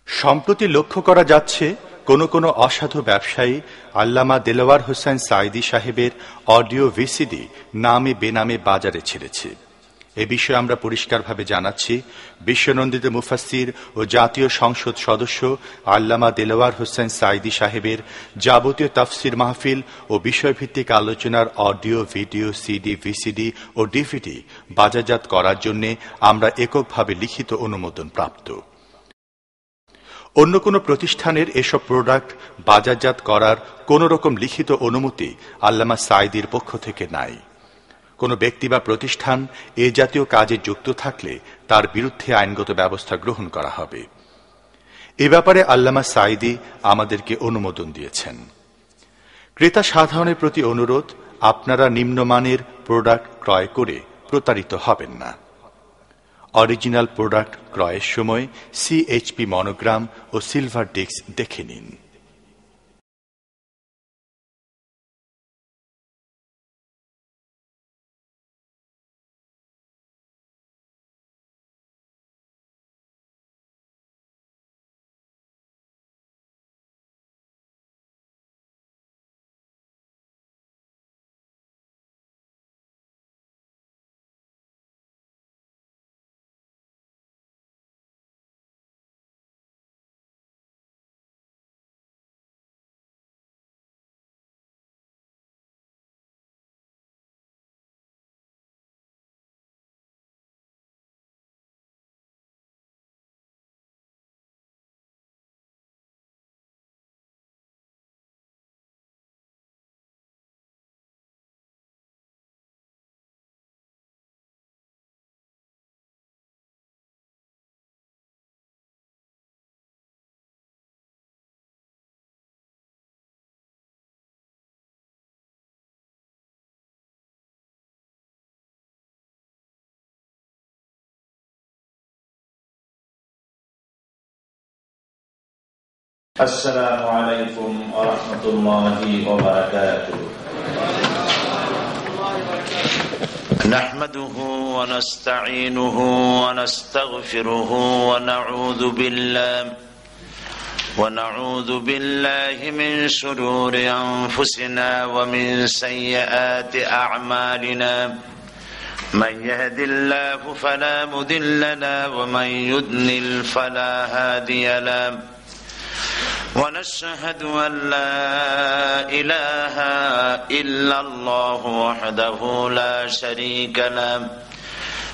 সম্প্রতি লক্ষ্য করা যাচ্ছে কোন কোন অসাধু ব্যবসায়ী আল্লামা দেলোয়ার হোসেন সাঈদী সাহেবের অডিও ভিসিডি নামে বেনামে বাজারে ছেড়েছে। এ বিষয়ে আমরা পরিষ্কারভাবে জানাচ্ছি, বিশ্বনন্দিত মুফাসসির ও জাতীয় সংসদ সদস্য আল্লামা দেলোয়ার হোসেন সাঈদী সাহেবের যাবতীয় তাফসির মাহফিল ও বিষয়ভিত্তিক আলোচনার অডিও, ভিডিও, সিডি, ভিসিডি ও ডিভিডি বাজারজাত করার জন্য আমরা এককভাবে লিখিত অনুমোদন প্রাপ্ত। অন্য কোনো প্রতিষ্ঠানের এসব প্রোডাক্ট বাজারজাত করার কোন রকম লিখিত অনুমতি আল্লামা সাঈদীর পক্ষ থেকে নাই। কোনো ব্যক্তি বা প্রতিষ্ঠান এ জাতীয় কাজে যুক্ত থাকলে তার বিরুদ্ধে আইনগত ব্যবস্থা গ্রহণ করা হবে। এ ব্যাপারে আল্লামা সাঈদী আমাদেরকে অনুমোদন দিয়েছেন। ক্রেতা সাধারণের প্রতি অনুরোধ, আপনারা নিম্নমানের প্রোডাক্ট ক্রয় করে প্রতারিত হবেন না। অরিজিনাল প্রোডাক্ট ক্রয়ের সময় সিএইচপি মনোগ্রাম ও সিলভার ডিস্ক দেখে নিন। السلام عليكم ورحمة الله وبركاته. نحمده ونستعينه ونستغفره ونعوذ بالله من شرور أنفسنا ومن سيئات أعمالنا. من يهد الله فلا مضل له ومن يضلل فلا هادي له. ونشهد أن لا إله إلا الله وحده لا شريك له.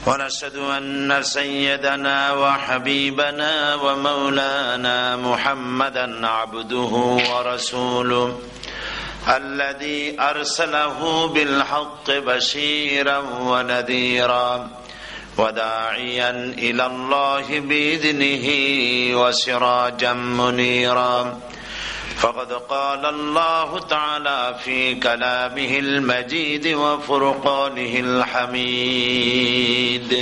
ونشهد أن سيدنا وحبيبنا ومولانا محمدا عبده ورسوله الذي أرسله بالحق بشيرا ونذيرا وداعيا إلى الله بإذنه وسراجا منيرا. فقد قال الله تعالى في كلامه المجيد وفرقانه الحميد: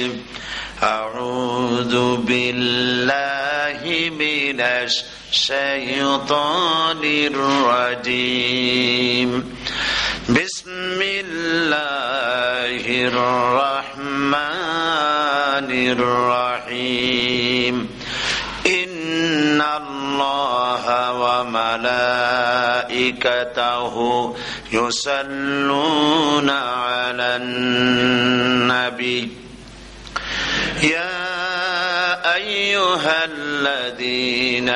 أعوذ بالله من الشيطان الرجيم. بسم الله الرحمن الرحيم. إن الله وملائكته يصلون على النبي يا أيها الذين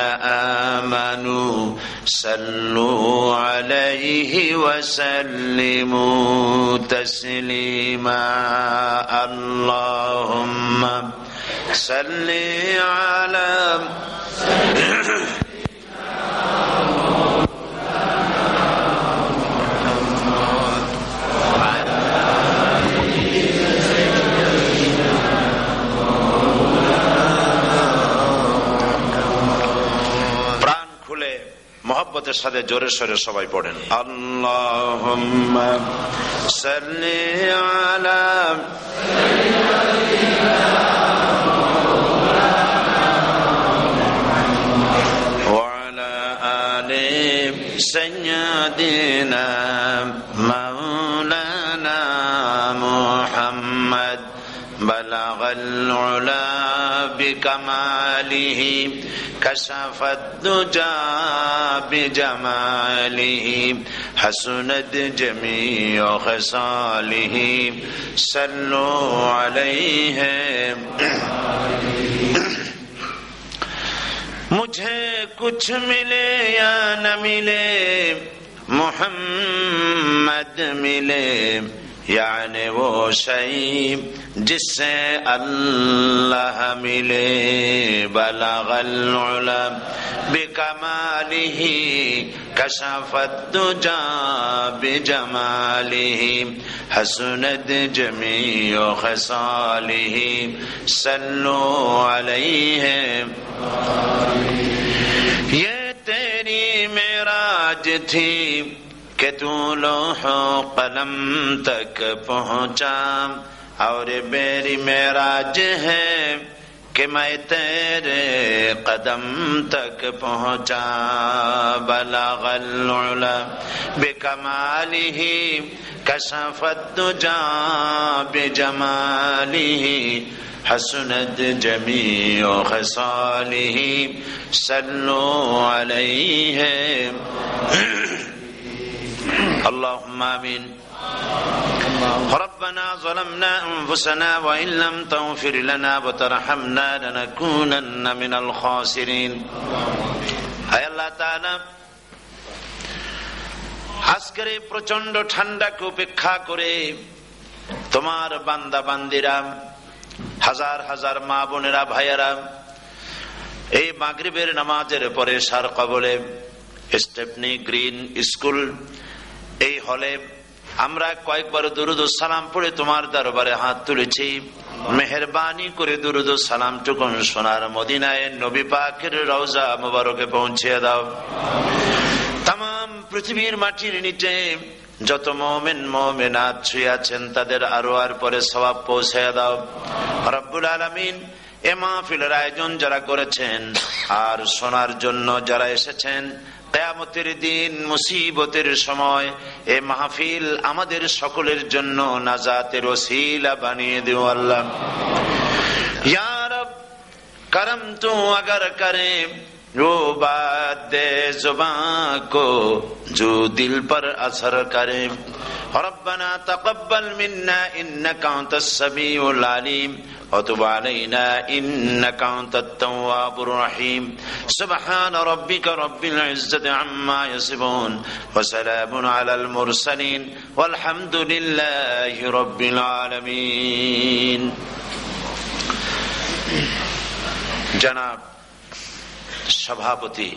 آمنوا صلوا عليه وسلموا تسليما. اللهم صل على মহব্বতের সাথে জোরে সোরে সবাই পড়েন, আল্লাহুম্মা সাল্লি আলা ওয়া আলা আলি সাইয়্যিদিনা মাওলানা মুহাম্মদ বালাগাল উলা بكماله كشف الدجى بجماله حسنت جميع خصاله صلوا عليه मुझे कुछ मिले या न मिले मोहम्मद मिले यानी वो शई जिससे अल्लाह मिले बलगल उला बिकमालिही कशफत दुजा बिजमालिही हसनत जमीउ खसालिही सल्लु अलैहि ये तेरी मेराज थी कि तू लोहो कलम तक पहुँचा और मेरी मेराज है कि मैं तेरे कदम तक पहुँचा बलगल उला बिकमालिही कशफत दुजा बिजमालिही हसनत जमीउ खसालिही सल्लु अलैहि अल्लाहुम्मा आमीन रब्बना ज़लमना अनफुसना व इन लम तग़फिर लना व तरहमना लनकूनन्ना मिनल खासिरीन। हाय अल्लाह ताआला, আজকের এই প্রচন্ড ঠান্ডাকে উপেক্ষা করে তোমার বান্দা বান্দিরা, হাজার হাজার মা বোনেরা ভাইয়েরা এই মাগরিবের নামাজের পরে সার কবলে স্টেপনি গ্রিন স্কুল এই হলে আমরা কয়েকবার দুরুদ ও সালাম পড়ে তোমার দরবারে হাত তুলেছি। মেহেরবানি করে দুরুদ ও সালাম টুকুন সোনার মদিনায় নবী পাকের রওজা মুবারকে পৌঁছে দাও। তামাম পৃথিবীর মাটির নিচে যত মুমিন মুমিনাত শুয়ে আছেন তাদের আরো আর পরে সওয়াব পৌঁছে দাও রব্বুল আলামিন। এ মাহফিলের আয়োজন যারা করেছেন আর শোনার জন্য যারা এসেছেন, কিয়ামতের দিন মুসিবতের সময় এ মাহফিল আমাদের সকলের জন্য নাজাতের ওসিলা বানিয়ে দিও আল্লাহ। ইয়া রব करम तू अगर करे वो बात दे जुबान को जो दिल पर असर करे। रब्बना तक़ब्बल मिन्ना इन्नका अंतस समीउल अलीम व तुब अलैना इन्नका अंतत तव्वाबुर रहीम। सुब्हान रब्बिका रब्बिल इज्जति अम्मा यसिफून व सलामुन अलल मुरसलीन वल्हम्दुलिल्लाहि रब्बिल आलमीन। जनाब সভাপতি,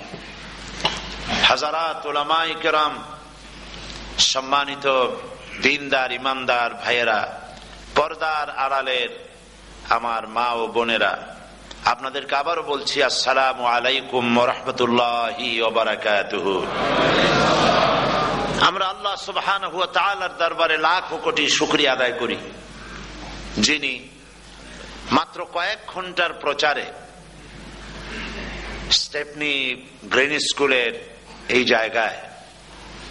হাজারাত উলামায়ে কেরাম, সম্মানিত দিনদার ইমানদার ভাইয়েরা, পর্দার আড়ালের আমার মা ও বোনেরা, আপনাদেরকে আবারও বলছি আসসালামু আলাইকুম ওয়া রাহমাতুল্লাহি ওয়া বারাকাতুহু। আমরা আল্লাহ সুবহানাহু ওয়া তাআলার দরবারে লাখ কোটি শুকরিয়া আদায় করি, যিনি মাত্র কয়েক ঘন্টার প্রচারে স্টেপনি গ্রিন স্কুলের এই জায়গায়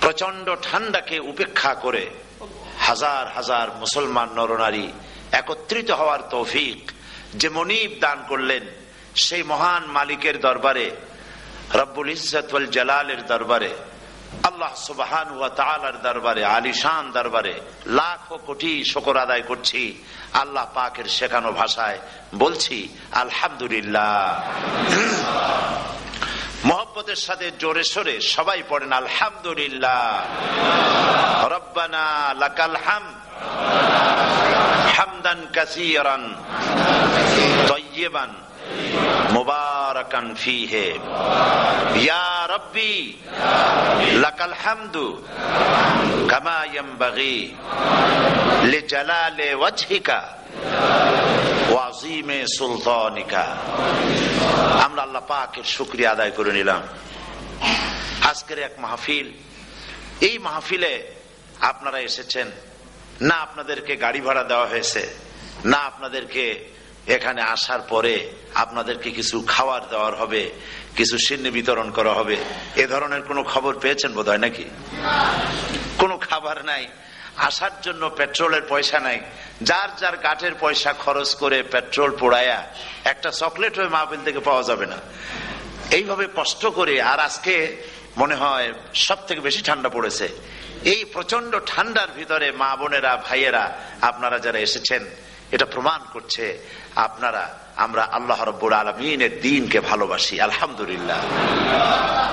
প্রচন্ড ঠান্ডাকে উপেক্ষা করে হাজার হাজার মুসলমান নরনারী একত্রিত হওয়ার তৌফিক যে মনিব দান করলেন, সেই মহান মালিকের দরবারে, রব্বুল ইজ্জত ওয়াল জালালের দরবারে, আল্লাহ সুবহানাহু ওয়া তাআলার দরবারে, আলিশান দরবারে লাখ কোটি শুকর আদায় করছি। আল্লাহ পাকের শেখানো ভাষায় বলছি আলহামদুলিল্লাহ। মোহব্বতের সাথে জোরে সোরে সবাই পড়েন আলহামদুলিল্লাহ। রব্বানা লাকাল হামদ হামদান কাসীরান তাইয়িবান মুবারাকান ফীহি ইয়া রব্বি লাকাল হামদু কামা ইয়ানবাগি লিজালালি ওয়াজহিকা ওয়া আযীমি সুলতানিকা। আমরা আল্লাহ পাকের শুকরিয়া আদায় করে নিলাম। আজকের এক মাহফিল, এই মাহফিলে আপনারা এসেছেন না, আপনাদেরকে গাড়ি ভাড়া দেওয়া হয়েছে না, আপনাদেরকে এখানে আসার পরে আপনাদেরকে কিছু খাবার দেওয়ার হবে, কিছু সিন্নি বিতরণ করা হবে, এ ধরনের কোনো খবর পেয়েছেন বোধ হয় নাকি? কোনো খাবার নাই, আসার জন্য পেট্রোলের পয়সা নাই, যার যার কাঠের পয়সা খরচ করে পেট্রোল পোড়ায়া একটা চকলেট হয়ে মাহফিল থেকে পাওয়া যাবে না, এইভাবে কষ্ট করে। আর আজকে মনে হয় সব থেকে বেশি ঠান্ডা পড়েছে। এই প্রচন্ড ঠান্ডার ভিতরে মা বোনেরা, ভাইয়েরা, আপনারা যারা এসেছেন, এটা প্রমাণ করছে আমরা আল্লাহ রাব্বুল আলামিনের দ্বীনকে ভালোবাসি। আলহামদুলিল্লাহ।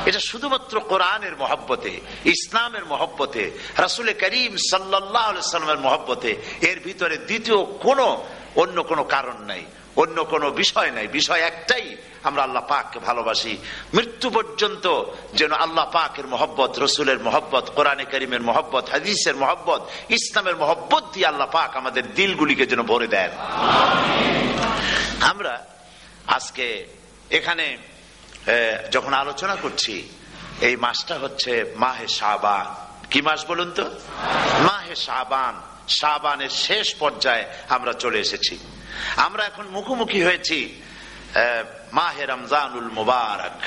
এটা শুধুমাত্র কোরআনের মহব্বতে, ইসলামের মহব্বতে, রাসূল করিম সাল্লাল্লাহু আলাইহি সাল্লামের মহব্বতে। এর ভিতরে দ্বিতীয় অন্য কোনো কারণ নাই, অন্য কোনো বিষয় নাই। বিষয় একটাই, আমরা আল্লাহ পাককে ভালোবাসি। মৃত্যু পর্যন্ত যেন আল্লাহ পাকের মহব্বত, রসুলের মহব্বত, কোরআনে কারীমের মহব্বত, হাদিসের মহব্বত, ইসলামের মহব্বত দিয়ে আল্লাহ পাক আমাদের দিলগুলিকে যেন ভরে দেন। আমরা আজকে এখানে যখন আলোচনা করছি, এই মাসটা হচ্ছে মাহে শাবান। কি মাস বলুন তো? মাহে শাবান। শাবানের শেষ পর্যায়ে আমরা চলে এসেছি। আমরা এখন মুখোমুখি হয়েছি মাহে রমজানুল মুবারক।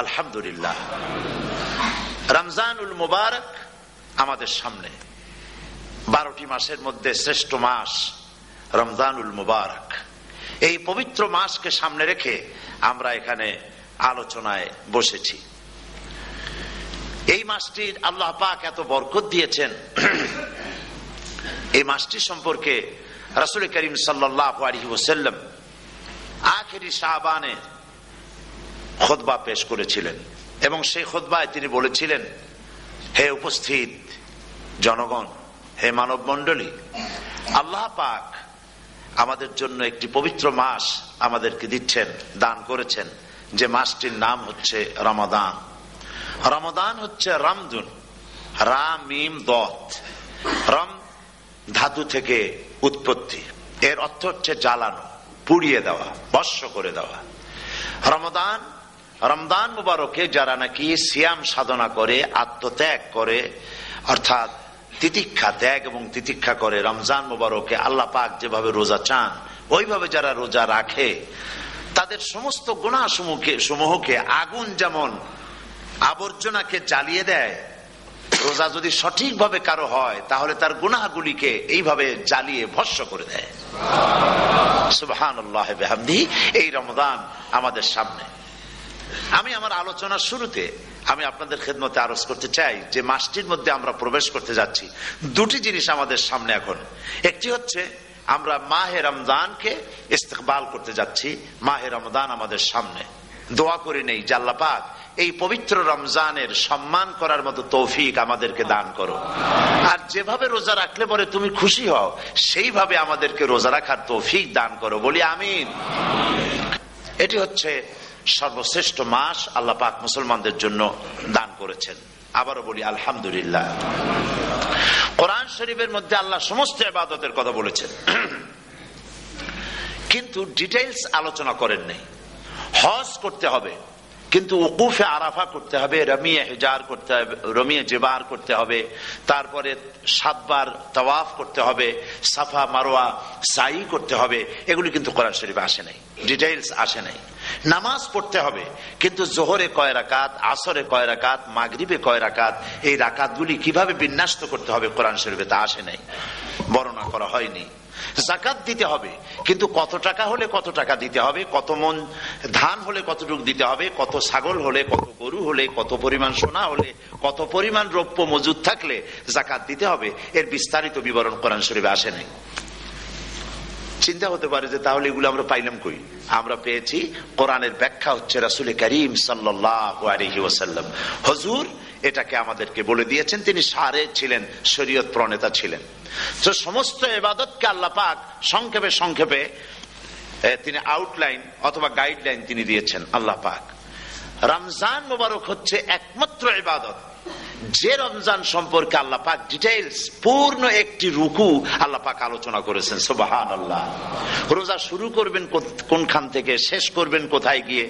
আলহামদুলিল্লাহ, রমজানুল মুবারক আমাদের সামনে। 12টি মাসের মধ্যে শ্রেষ্ঠ মাস রমজানুল মুবারক। এই পবিত্র মাসকে সামনে রেখে আমরা এখানে আলোচনায় বসেছি। এই মাসটির আল্লাহ পাক এত বরকত দিয়েছেন। এই মাসটি সম্পর্কে রাসূল করিম সাল্লাল্লাহু আলাইহি ওয়াসাল্লাম আখেরি শাবানে খুতবা পেশ করেছিলেন এবং সেই খুতবায় তিনি বলেছিলেন, হে উপস্থিত জনগণ, হে মানব মণ্ডলী, আল্লাহ পাক আমাদের জন্য একটি পবিত্র মাস আমাদেরকে দিচ্ছেন, দান করেছেন, যে মাসটির নাম হচ্ছে রমাদান। রমাদান হচ্ছে রামদুন, রা মিম দত। রম ধাতু থেকে উৎপত্তি, এর অর্থ হচ্ছে জ্বালানো, পুড়িয়ে দেওয়া, ভস্ম করে দেওয়া। রমজান মুবারকে যারা নাকি সিয়াম সাধনা করে, আত্মত্যাগ করে, অর্থাৎ তিতিক্ষা, ত্যাগ এবং তিতিক্ষা করে, রমজান মুবারকে আল্লাহ পাক যেভাবে রোজা চান ওইভাবে যারা রোজা রাখে, তাদের সমস্ত গুনাহ সমূহকে আগুন যেমন আবর্জনাকে জ্বালিয়ে দেয়, রোজা যদি সঠিকভাবে কারো হয় তাহলে তার গুনাহগুলিকে এইভাবে জ্বালিয়ে ভস্ম করে দেয়। সুবহানাল্লাহ বিহামদিহি। এই রমজান আমাদের সামনে। আমি আমার আলোচনার শুরুতে আমি আপনাদের খেদমতে আরজ করতে চাই যে মাসটির মধ্যে আমরা প্রবেশ করতে যাচ্ছি, দুটি জিনিস আমাদের সামনে এখন। একটি হচ্ছে আমরা মাহে রমজানকে ইস্তেকবাল করতে যাচ্ছি। মাহে রমজান আমাদের সামনে। দোয়া করে নেই যে আল্লাহ পাক এই পবিত্র রমজানের সম্মান করার মতো তৌফিক আমাদেরকে দান করো, আর যেভাবে রোজা রাখলে পরে তুমি খুশি হও সেইভাবে আমাদেরকে রোজা রাখার তৌফিক দান করো। বলি আমিন। এটি হচ্ছে সর্বশ্রেষ্ঠ মাস আল্লাহ পাক মুসলমানদের জন্য দান করেছেন। আবারও বলি আলহামদুলিল্লাহ। কোরআন শরীফের মধ্যে আল্লাহ সমস্ত ইবাদতের কথা বলেছেন, কিন্তু ডিটেইলস আলোচনা করেন নাই। হজ করতে হবে, কিন্তু উকুফে আরাফা করতে হবে, রমিয়ে হিজার করতে হবে, রমিয়ে জেবার করতে হবে, তারপরে 7 বার তাওয়াফ করতে হবে, সাফা মারওয়া সাই করতে হবে। এগুলি কিন্তু কোরআন শরীফে আসে নাই, ডিটেইলস আসে নাই। নামাজ পড়তে হবে, কিন্তু জোহরে কয় রাকাত, আসরে কয় রাকাত, মাগরিবে কয় রাকাত, এই রাকাতগুলি কিভাবে বিন্যস্ত করতে হবে কোরআন শরীফে তা আসে নাই, বর্ণনা করা হয়নি। যাকাত দিতে হবে, কিন্তু কত টাকা হলে কত টাকা দিতে হবে, কত মন ধান হলে কতটুকু দিতে হবে, কত ছাগল হলে, কত গরু হলে, কত পরিমাণ সোনা হলে, কত পরিমাণ রৌপ্য মজুদ থাকলে যাকাত দিতে হবে, এর বিস্তারিত বিবরণ কোরআন শরীফে আসে নাই। চিন্তা হতে পারে যে তাহলে এগুলো আমরা পাইলাম কই? আমরা পেয়েছি কোরআনের ব্যাখ্যা হচ্ছে রাসূল করিম সাল্লাল্লাহু আলাইহি ওয়াসাল্লাম। হুজুর এটাকে আমাদেরকে বলে দিয়েছেন, তিনি সারে ছিলেন, শরীয়ত প্রণেতা ছিলেন। তো সমস্ত ইবাদতকে আল্লাহ পাক সংক্ষেপে সংক্ষেপে তিনি আউটলাইন অথবা গাইডলাইন তিনি দিয়েছেন আল্লাহ পাক। রমজান মুবারক হচ্ছে একমাত্র ইবাদত যে রমজান সম্পর্কে আল্লাহ পাক ডিটেইলস পূর্ণ একটি রুকু আল্লাহ পাক আলোচনা করেছেন। সুবহানাল্লাহ। রোজা শুরু করবেন কোনখান থেকে, শেষ করবেন কোথায় গিয়ে,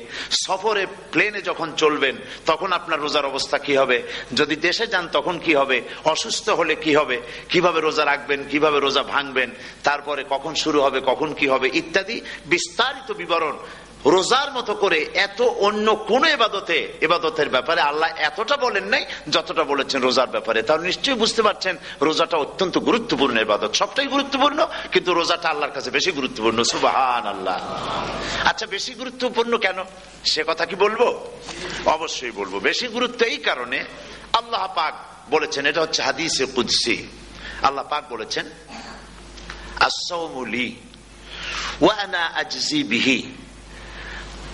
সফরে প্লেনে যখন চলবেন তখন আপনার রোজার অবস্থা কি হবে, যদি দেশে যান তখন কি হবে, অসুস্থ হলে কি হবে, কিভাবে রোজা রাখবেন, কিভাবে রোজা ভাঙবেন, তারপরে কখন শুরু হবে, কখন কি হবে ইত্যাদি বিস্তারিত বিবরণ রোজার মতো করে এত অন্য কোন ইবাদতের ব্যাপারে আল্লাহ এতটা বলেন নাই যতটা বলেছেন রোজার ব্যাপারে। তাহলে নিশ্চয়ই বুঝতে পারছেন রোজাটা অত্যন্ত গুরুত্বপূর্ণ ইবাদত। সবটাই গুরুত্বপূর্ণ, কিন্তু রোজাটা আল্লাহর কাছে বেশি গুরুত্বপূর্ণ। সুবহানাল্লাহ। আচ্ছা, বেশি গুরুত্বপূর্ণ কেন সে কথা কি বলবো? অবশ্যই বলবো। বেশি গুরুত্ব এই কারণে, আল্লাহ পাক বলেছেন, এটা হচ্ছে হাদিসে কুদসি। আল্লাহ পাক বলেছেন, আস-সাওমু লি ওয়া আনা আজজি বিহি।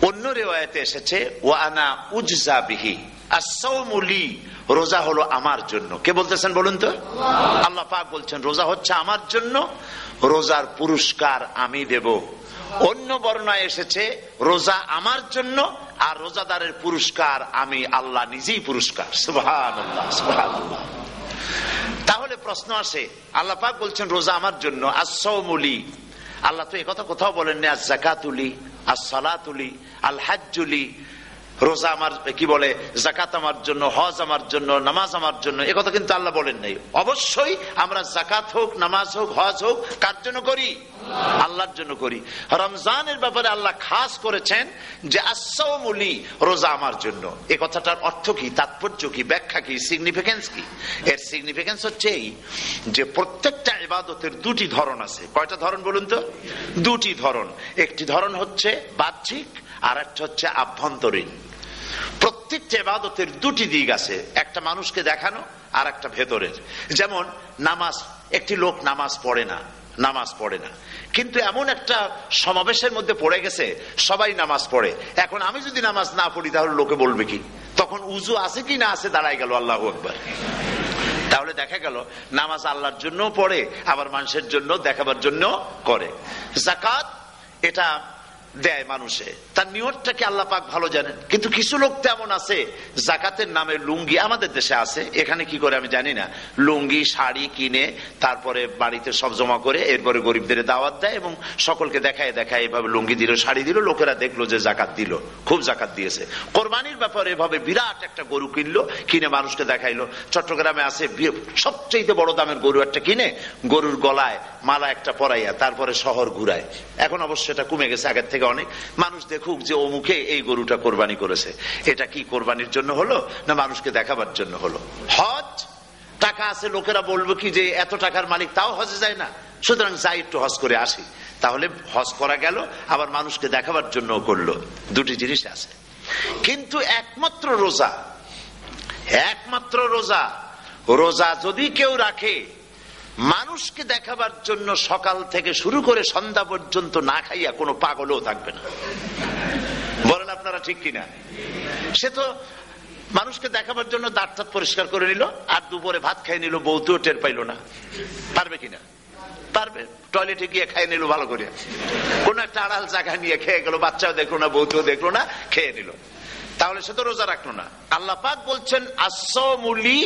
অন্য রিওয়ায়াতে এসেছে ওয়া আনা উজজা বিহি। আস-সাওমু লি, রোজা হলো আমার জন্য। কে বলতেছেন বলুন তো? আল্লাহ পাক বলছেন রোজা হচ্ছে আমার জন্য, রোজার পুরস্কার আমি দেব। অন্য বর্ণনায় এসেছে রোজা আমার জন্য আর রোজাদারের পুরস্কার আমি আল্লাহ নিজেই পুরস্কার। সুবহানাল্লাহ, সুবহানাল্লাহ। তাহলে প্রশ্ন আসে, আল্লাহ পাক বলছেন রোজা আমার জন্য, আস-সাওমু লি। আল্লাহ তো একথা কোথাও বলেন না আস-যাকাতুলি, আস-সালাতুলি, আল-হাজ্জুলি। রোজা আমার কি বলে, যাকাত আমার জন্য, হজ আমার জন্য, নামাজ আমার জন্য, একথা কিন্তু আল্লাহ বলেন নাই। অবশ্যই আমরা যাকাত হোক, নামাজ হোক, হজ হোক কার জন্য করি? আল্লাহর জন্য করি। রমজানের ব্যাপারে আল্লাহ খাস করেছেন যে আস-সাওমু লি, রোজা আমার জন্য। এই কথাটার অর্থ কি, তাৎপর্য কি, ব্যাখ্যা কি, সিগনিফিকেন্স কি? এর সিগনিফিকেন্স হচ্ছে এই যে প্রত্যেকটা ইবাদতের দুটি ধরন আছে। কয়টা ধরন বলুন তো? দুটি ধরন। একটি ধরন হচ্ছে বাহ্যিক আর একটা হচ্ছে আভ্যন্তরীণ। প্রত্যেকটা ইবাদতের দুটি দিক আছে, একটা মানুষকে দেখানো আর একটা ভেতরের। যেমন নামাজ, একটি লোক নামাজ পড়ে না, কিন্তু এমন একটা সমাবেশের মধ্যে পড়ে গেছে সবাই নামাজ পড়ে। এখন আমি যদি নামাজ না পড়ি তাহলে লোকে বলবে কি? তখন উজু আছে কি না আছে দাঁড়ায় গেল আল্লাহু আকবার। তাহলে দেখা গেল নামাজ আল্লাহর জন্য পড়ে, আবার মানুষের জন্য দেখাবার জন্য করে। যাকাত এটা দেয় মানুষে, তার নিয়তটাকে আল্লাহ পাক ভালো জানেন। কিন্তু কিছু লোক তেমন আছে যাকাতের নামে লুঙ্গি, আমাদের দেশে আছে, এখানে কি করে আমি জানি না, লুঙ্গি শাড়ি কিনে তারপরে বাড়িতে সব জমা করে এরপরে গরিবদের দাওয়াত দেয় এবং সকলকে দেখায় এভাবে লুঙ্গি দিল, শাড়ি দিল, লোকেরা দেখলো যে যাকাত দিল, খুব যাকাত দিয়েছে। কোরবানির ব্যাপারে এভাবে বিরাট একটা গরু কিনলো, কিনে মানুষকে দেখাইলো। চট্টগ্রামে আছে সবচেয়ে বড় দামের গরু একটা কিনে গরুর গলায় মালা একটা পরাইয়া তারপরে শহর ঘুরায়। এখন অবশ্য এটা কমে গেছে আগের থেকে অনেক। মানুষ দেখুক যে অমুকে এই গরুটা কোরবানি করেছে। এটা কি কোরবানির জন্য হলো না মানুষকে দেখাবার জন্য হলো? হজ, টাকা আছে, লোকেরা বলবো কি যে এত টাকার মালিক তাও হজে যায় না, সুতরাং যাই একটু হজ করে আসি। তাহলে হজ করা গেল, আবার মানুষকে দেখাবার জন্য করলো। দুটি জিনিস আছে। কিন্তু একমাত্র রোজা যদি কেউ রাখে মানুষকে দেখাবার জন্য সকাল থেকে শুরু করে সন্ধ্যা পর্যন্ত না খাইয়া কোনো পাগলও থাকবে না। বলেন আপনারা ঠিক কিনা? সে তো মানুষকে দেখাবার জন্য দাঁত পরিষ্কার করে নিল আর দুপুরে ভাত খাই নিল, বউতেও টের পাইল না। পারবে কিনা? পারবে। টয়লেটে গিয়ে খাই নিল ভালো করে, কোন একটা আড়াল জায়গা নিয়ে খেয়ে গেল, বাচ্চাও দেখলো না, বউতেও দেখলো না, খেয়ে নিল। তাহলে সে তো রোজা রাখলো না। আল্লাহ পাক বলছেন আস-সাওমু লি,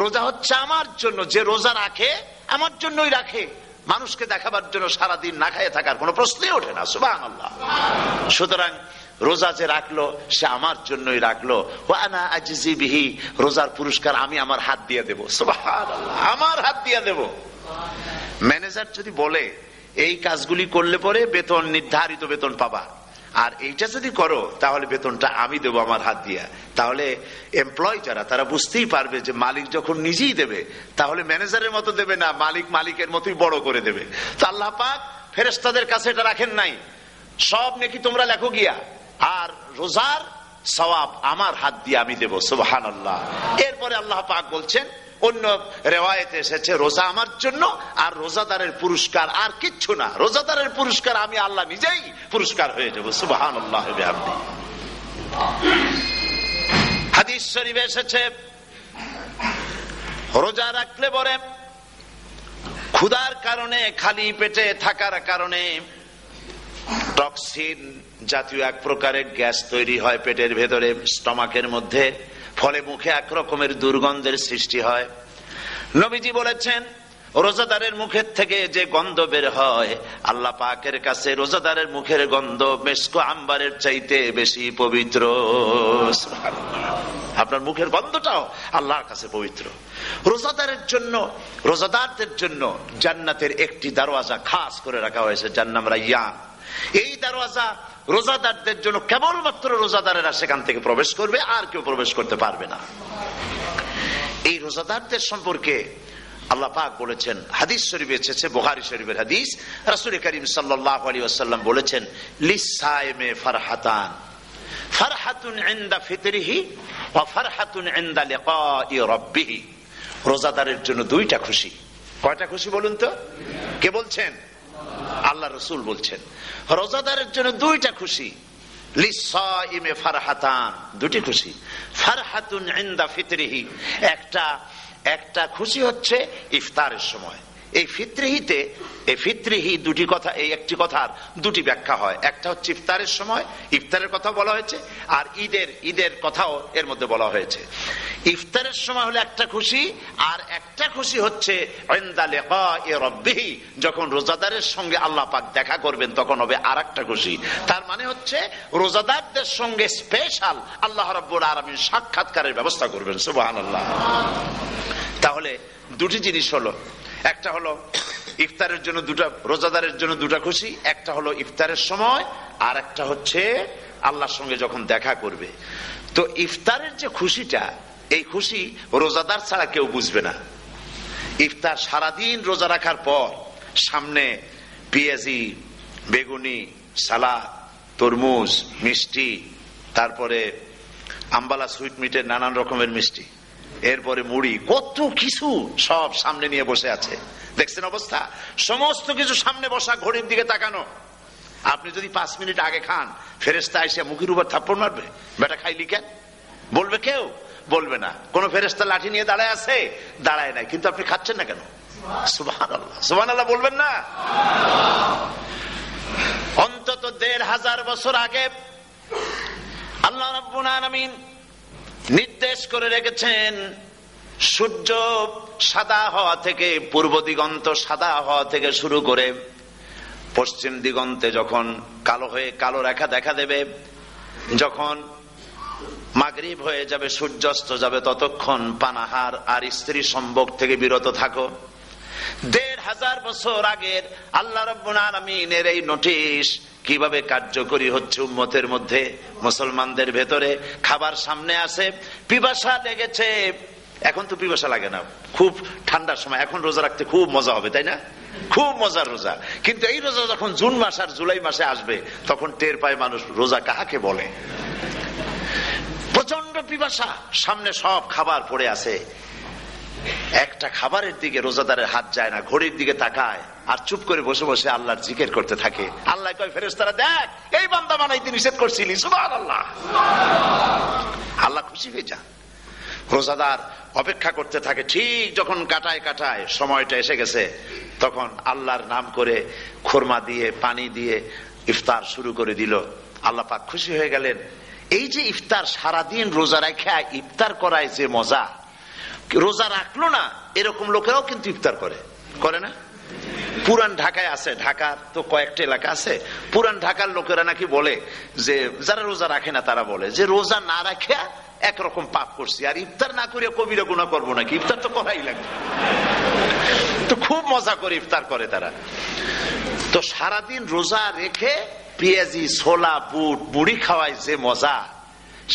রোজা হচ্ছে আমার জন্য। যে রোজা রাখে আমার জন্যই রাখে, মানুষকে দেখাবার জন্য সারাদিন না খাইয়ে থাকার কোনো প্রশ্নই ওঠে না। সুবহানাল্লাহ। সুতরাং রোজা যে রাখলো সে আমার জন্যই রাখলো। ওয়া আনা আজজি বিহি, রোজার পুরস্কার আমি আমার হাত দিয়ে দেব। সুবহানাল্লাহ, আমার হাত দিয়ে দেব। ম্যানেজার যদি বলে এই কাজগুলি করলে পরে বেতন, নির্ধারিত বেতন পাবা, আর এইটা যদি করো তাহলে বেতনটা আমি দেবো আমার হাত দিয়া, তাহলে এমপ্লয় যারা তারা বুঝতেই পারবে যে মালিক যখন নিজেই দেবে তাহলে ম্যানেজারের মতো দেবে না, মালিকের মতোই বড় করে দেবে। তো আল্লাহ পাক ফেরেশতাদের কাছে এটা রাখেন নাই, সব নেকি তোমরা লেখো গিয়া, আর রোজার সওয়াব আমার হাত দিয়ে আমি দেব। সুবহানাল্লাহ। এরপরে আল্লাহ পাক বলছেন, অন্য রিওয়ায়াতে এসেছে রোজা আমার জন্য আর রোজাদারের পুরস্কার আর কিচ্ছু না, রোজাদারের পুরস্কার আমি আল্লাহ নিজেই পুরস্কার হয়ে যাব। সুবহানাল্লাহ। হাদিস শরীফে এসেছে রোজা রাখলে পরে ক্ষুধার কারণে, খালি পেটে থাকার কারণে টক্সিন জাতীয় এক প্রকারের গ্যাস তৈরি হয় পেটের ভেতরে, স্টমাকের মধ্যে, ফলে মুখে এক রকমের দুর্গন্ধের সৃষ্টি হয়। নবীজি বলেছেন রোজাদারের মুখের থেকে যে গন্ধ বের হয় আল্লাহ পাকের কাছে রোজাদারের মুখের গন্ধ মেশক আম্বারের চাইতে বেশি পবিত্র। আপনার মুখের গন্ধটাও আল্লাহর কাছে পবিত্র। রোজাদারদের জন্য জান্নাতের একটি দরওয়াজা খাস করে রাখা হয়েছে, যার নাম রায়্যান। এই দরওয়াজা রোজাদারদের জন্য, কেবলমাত্র রোজাদারেরা সেখান থেকে প্রবেশ করবে, আর কেউ প্রবেশ করতে পারবে না। এই রোজাদারদের সম্পর্কে আল্লাহ পাক বলেছেন, হাদিস শরীফে এসেছে, বুখারী শরীফের হাদিস, রাসূল করিম সাল্লাল্লাহু আলাইহি ওয়াসাল্লাম বলেছেন, লিসাইমে ফারহাতান, ফারহাতুন ইনদা ফিতরিহি ওয়া ফারহাতুন ইনদা লিকাই রাব্বিহি। রোজাদারের জন্য দুইটা খুশি। কয়টা খুশি বলুন তো? কে বলছেন? আল্লাহ রাসূল বলছেন রোজাদারের জন্য দুইটা খুশি। লিসাইমে ফারহাতান, দুটি খুশি। ফারহাতুন ইনদা ফিতরিহি, একটা খুশি হচ্ছে ইফতারের সময়। এই ফিতরিহিতে, এই ফিতরিহি দুটি কথা, এই একটি কথার দুটি ব্যাখ্যা হয়। একটা হচ্ছে ইফতারের সময়, ইফতারের কথা বলা হয়েছে, আর ঈদের কথাও এর মধ্যে বলা হয়েছে। ইফতারের সময় হলো একটা খুশি, আর একটা খুশি হচ্ছে ইনদা লিকাই রাব্বিহি, যখন রোজাদারের সঙ্গে আল্লাহ পাক দেখা করবেন তখন হবে আরেকটা খুশি। তার মানে হচ্ছে রোজাদারদের সঙ্গে স্পেশাল আল্লাহ রাব্বুল আলামিন সাক্ষাৎকারের ব্যবস্থা করবেন। সুবহানাল্লাহ। তাহলে দুটি জিনিস হলো, একটা হলো ইফতারের জন্য দুটা, রোজাদারের জন্য দুটা খুশি, একটা হলো ইফতারের সময়, আর একটা হচ্ছে আল্লাহর সঙ্গে যখন দেখা করবে। তো ইফতারের যে খুশিটা, এই খুশি রোজাদার ছাড়া কেউ বুঝবে না। ইফতার সারাদিন রোজা রাখার পর সামনে পেঁয়াজি, বেগুনি, সালাদ, তরমুজ, মিষ্টি, তারপরে আম্বালা সুইট মিটের নানান রকমের মিষ্টি, এরপরে মুড়ি, কত কিছু সব সামনে নিয়ে বসে আছে। দেখছেন অবস্থা? সমস্ত কিছু সামনে বসা, ঘড়ির দিকে তাকানো। আপনি যদি 5 মিনিট আগে খান, ফেরেশতা এসে মুখের উপর থাপ্পড় মারবে, বেটা খাইলি কেন? বলবে কেউ? বলবে না। কোন ফেরেশতা লাঠি নিয়ে দাঁড়ায় আছে? দাঁড়ায় নাই, কিন্তু আপনি খাচ্ছেন না কেন? সুবহানাল্লাহ, সুবহানাল্লাহ বলবেন না? অন্তত 1500 বছর আগে আল্লাহ রাব্বুল আলামিন নির্দেশ করে রেখেছেন, সূর্য সাদা হওয়া থেকে, পূর্ব দিগন্ত সাদা হওয়া থেকে শুরু করে পশ্চিম দিগন্তে যখন কালো হয়ে কালো রেখা দেখা দেবে, যখন মাগরিব হয়ে যাবে, সূর্যাস্ত যাবে, ততক্ষণ পানাহার আর স্ত্রী সম্ভোগ থেকে বিরত থাকো। 1500 বছর আগের আল্লাহ রাব্বুল আলামিনের এই নোটিশ কিভাবে কার্যকরী হচ্ছে উম্মতের মধ্যে, মুসলমানদের ভেতরে। খাবার সামনে আসে, পিপাসা লেগেছে। এখন তো পিপাসা লাগে না, খুব ঠান্ডার সময়, এখন রোজা রাখতে খুব মজা হবে, তাই না? খুব মজার রোজা। কিন্তু এই রোজা যখন জুন মাস আর জুলাই মাসে আসবে, তখন টের পায় মানুষ রোজা কাহাকে বলে। প্রচন্ড পিপাসা, সামনে সব খাবার পড়ে আছে, একটা খাবারের দিকে রোজাদারের হাত যায় না, ঘড়ির দিকে তাকায় আর চুপ করে বসে বসে আল্লাহর জিকির করতে থাকে। আল্লাহ কয়, ফেরেশতারা দেখ, এই বান্দা বানাইতে নিষেধ করছিলি। সুবহানাল্লাহ। আল্লাহ খুশি হয়ে যান। রোজাদার অপেক্ষা করতে থাকে, ঠিক যখন কাটায় সময়টা এসে গেছে, তখন আল্লাহর নাম করে খুরমা দিয়ে, পানি দিয়ে ইফতার শুরু করে দিল। আল্লাহ পাক খুশি হয়ে গেলেন। এই যে ইফতার, সারাদিন রোজা রাখা ইফতার করায় যে মজা, রোজা রাখলো না এরকম লোকেরাও কিন্তু ইফতার করে না? পুরান ঢাকায় আছে, ঢাকার তো কয়েকটা এলাকা আছে, পুরান ঢাকার লোকেরা নাকি বলে যে, যারা রোজা রাখে না তারা বলে যে, রোজা না রাখে একরকম পাপ করছি, আর ইফতার না করে কবিরা গুনাহ করবো নাকি, ইফতার তো করাই লাগবে। তো খুব মজা করে ইফতার করে তারা। তো সারাদিন রোজা রেখে পেঁয়াজি, ছোলা, বুট, মুড়ি খাওয়ায় যে মজা,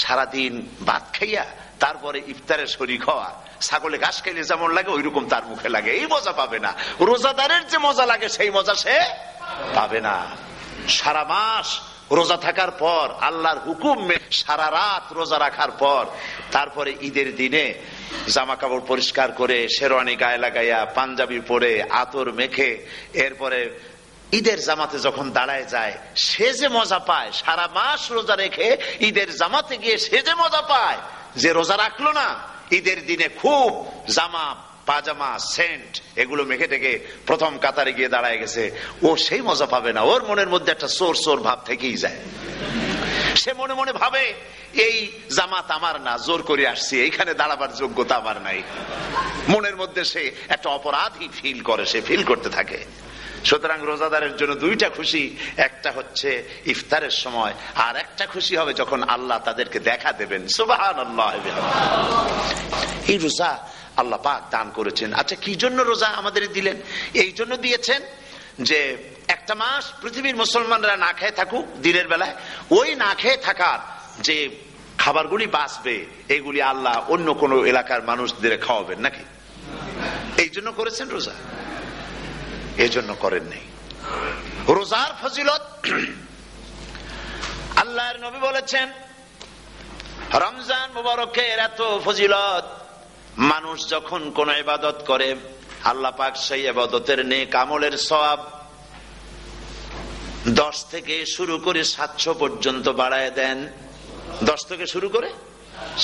সারাদিন ভাত খাইয়া তারপরে ইফতারে শরীক হওয়া, ছাগলে ঘাস খাইলে যেমন লাগে ওইরকম তার মুখে লাগে, এই মজা পাবে না। রোজাদারের যে মজা লাগে সেই মজা সে পাবে না। সারা মাস রোজা থাকার পর, আল্লাহর হুকুম সারা রাত রোজা রাখার পর, তারপরে ঈদের দিনে জামা কাপড় পরিষ্কার করে, শেরওয়ানি গায়ে লাগাইয়া, পাঞ্জাবি পরে, আতর মেখে, এরপরে ঈদের জামাতে যখন দাঁড়ায় যায়, সে যে মজা পায়, সারা মাস রোজা রেখে ঈদের জামাতে গিয়ে সে যে মজা পায়, যে রোজা রাখলো না, ঈদের দিনে খুব জামা, পাজামা, সেন্ট এগুলো মেখে টেকে প্রথম কাতারে গিয়ে দাঁড়ায় গেছে, ও সেই মজা পাবে না। ওর মনের মধ্যে একটা চোর চোর ভাব থেকেই যায়। সে মনে মনে ভাবে, এই জামাত আমার না, জোর করে আসছি, এইখানে দাঁড়াবার যোগ্যতা আমার নাই। মনের মধ্যে সে একটা অপরাধী ফিল করে, সে ফিল করতে থাকে। সুতরাং রোজাদারের জন্য দুইটা খুশি, একটা হচ্ছে ইফতারের সময়, আর একটা খুশি হবে যখন আল্লাহ তাদেরকে দেখা দেবেন। সুবহানাল্লাহ। এই রোজা আল্লাহ পাক দান করেছেন। আচ্ছা, কি জন্য রোজা আমাদের দিলেন? এই জন্য দিয়েছেন যে একটা মাস পৃথিবীর মুসলমানরা না খেয়ে থাকুক দিনের বেলায়, ওই না খেয়ে থাকার যে খাবারগুলি বাঁচবে এগুলি আল্লাহ অন্য কোন এলাকার মানুষদের খাওয়াবেন নাকি? এই জন্য করেছেন রোজা, এই জন্য করেন নাই। রোজার ফজিলত আল্লাহর নবী বলেছেন, রমজান মুবারকের এত ফজিলত, মানুষ যখন কোন ইবাদত করে আল্লাহ পাক সেই ইবাদতের নেক আমলের সওয়াব 10 থেকে শুরু করে 700 পর্যন্ত বাড়ায় দেন। 10 থেকে শুরু করে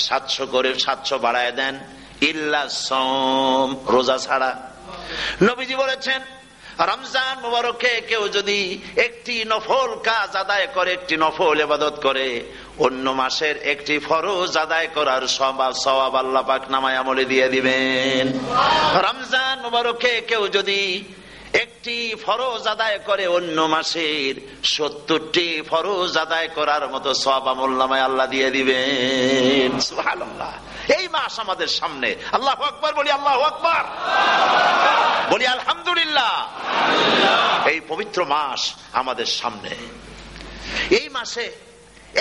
700 বাড়ায় দেন, ইল্লা সাওম, রোজা ছাড়া। নবীজি বলেছেন, রমজান মুবারকে কেউ যদি একটি নফল কাজ আদায় করে, একটি নফল ইবাদত করে, অন্য মাসের একটি ফরজ আদায় করার সওয়াব আল্লাহ পাক নামায় আমলে দিয়ে দিবেন। রমজান মুবারকে কেউ যদি একটি ফরজ আদায় করে, অন্য মাসের 70টি ফরজ আদায় করার মতো সওয়াব আমলনামায় আল্লাহ দিয়ে দিবেন। সুবহানাল্লাহ। এই মাস আমাদের সামনে, আল্লাহু আকবার বলি, আল্লাহু আকবার বলি, আলহামদুলিল্লাহ। এই পবিত্র মাস আমাদের সামনে, এই মাসে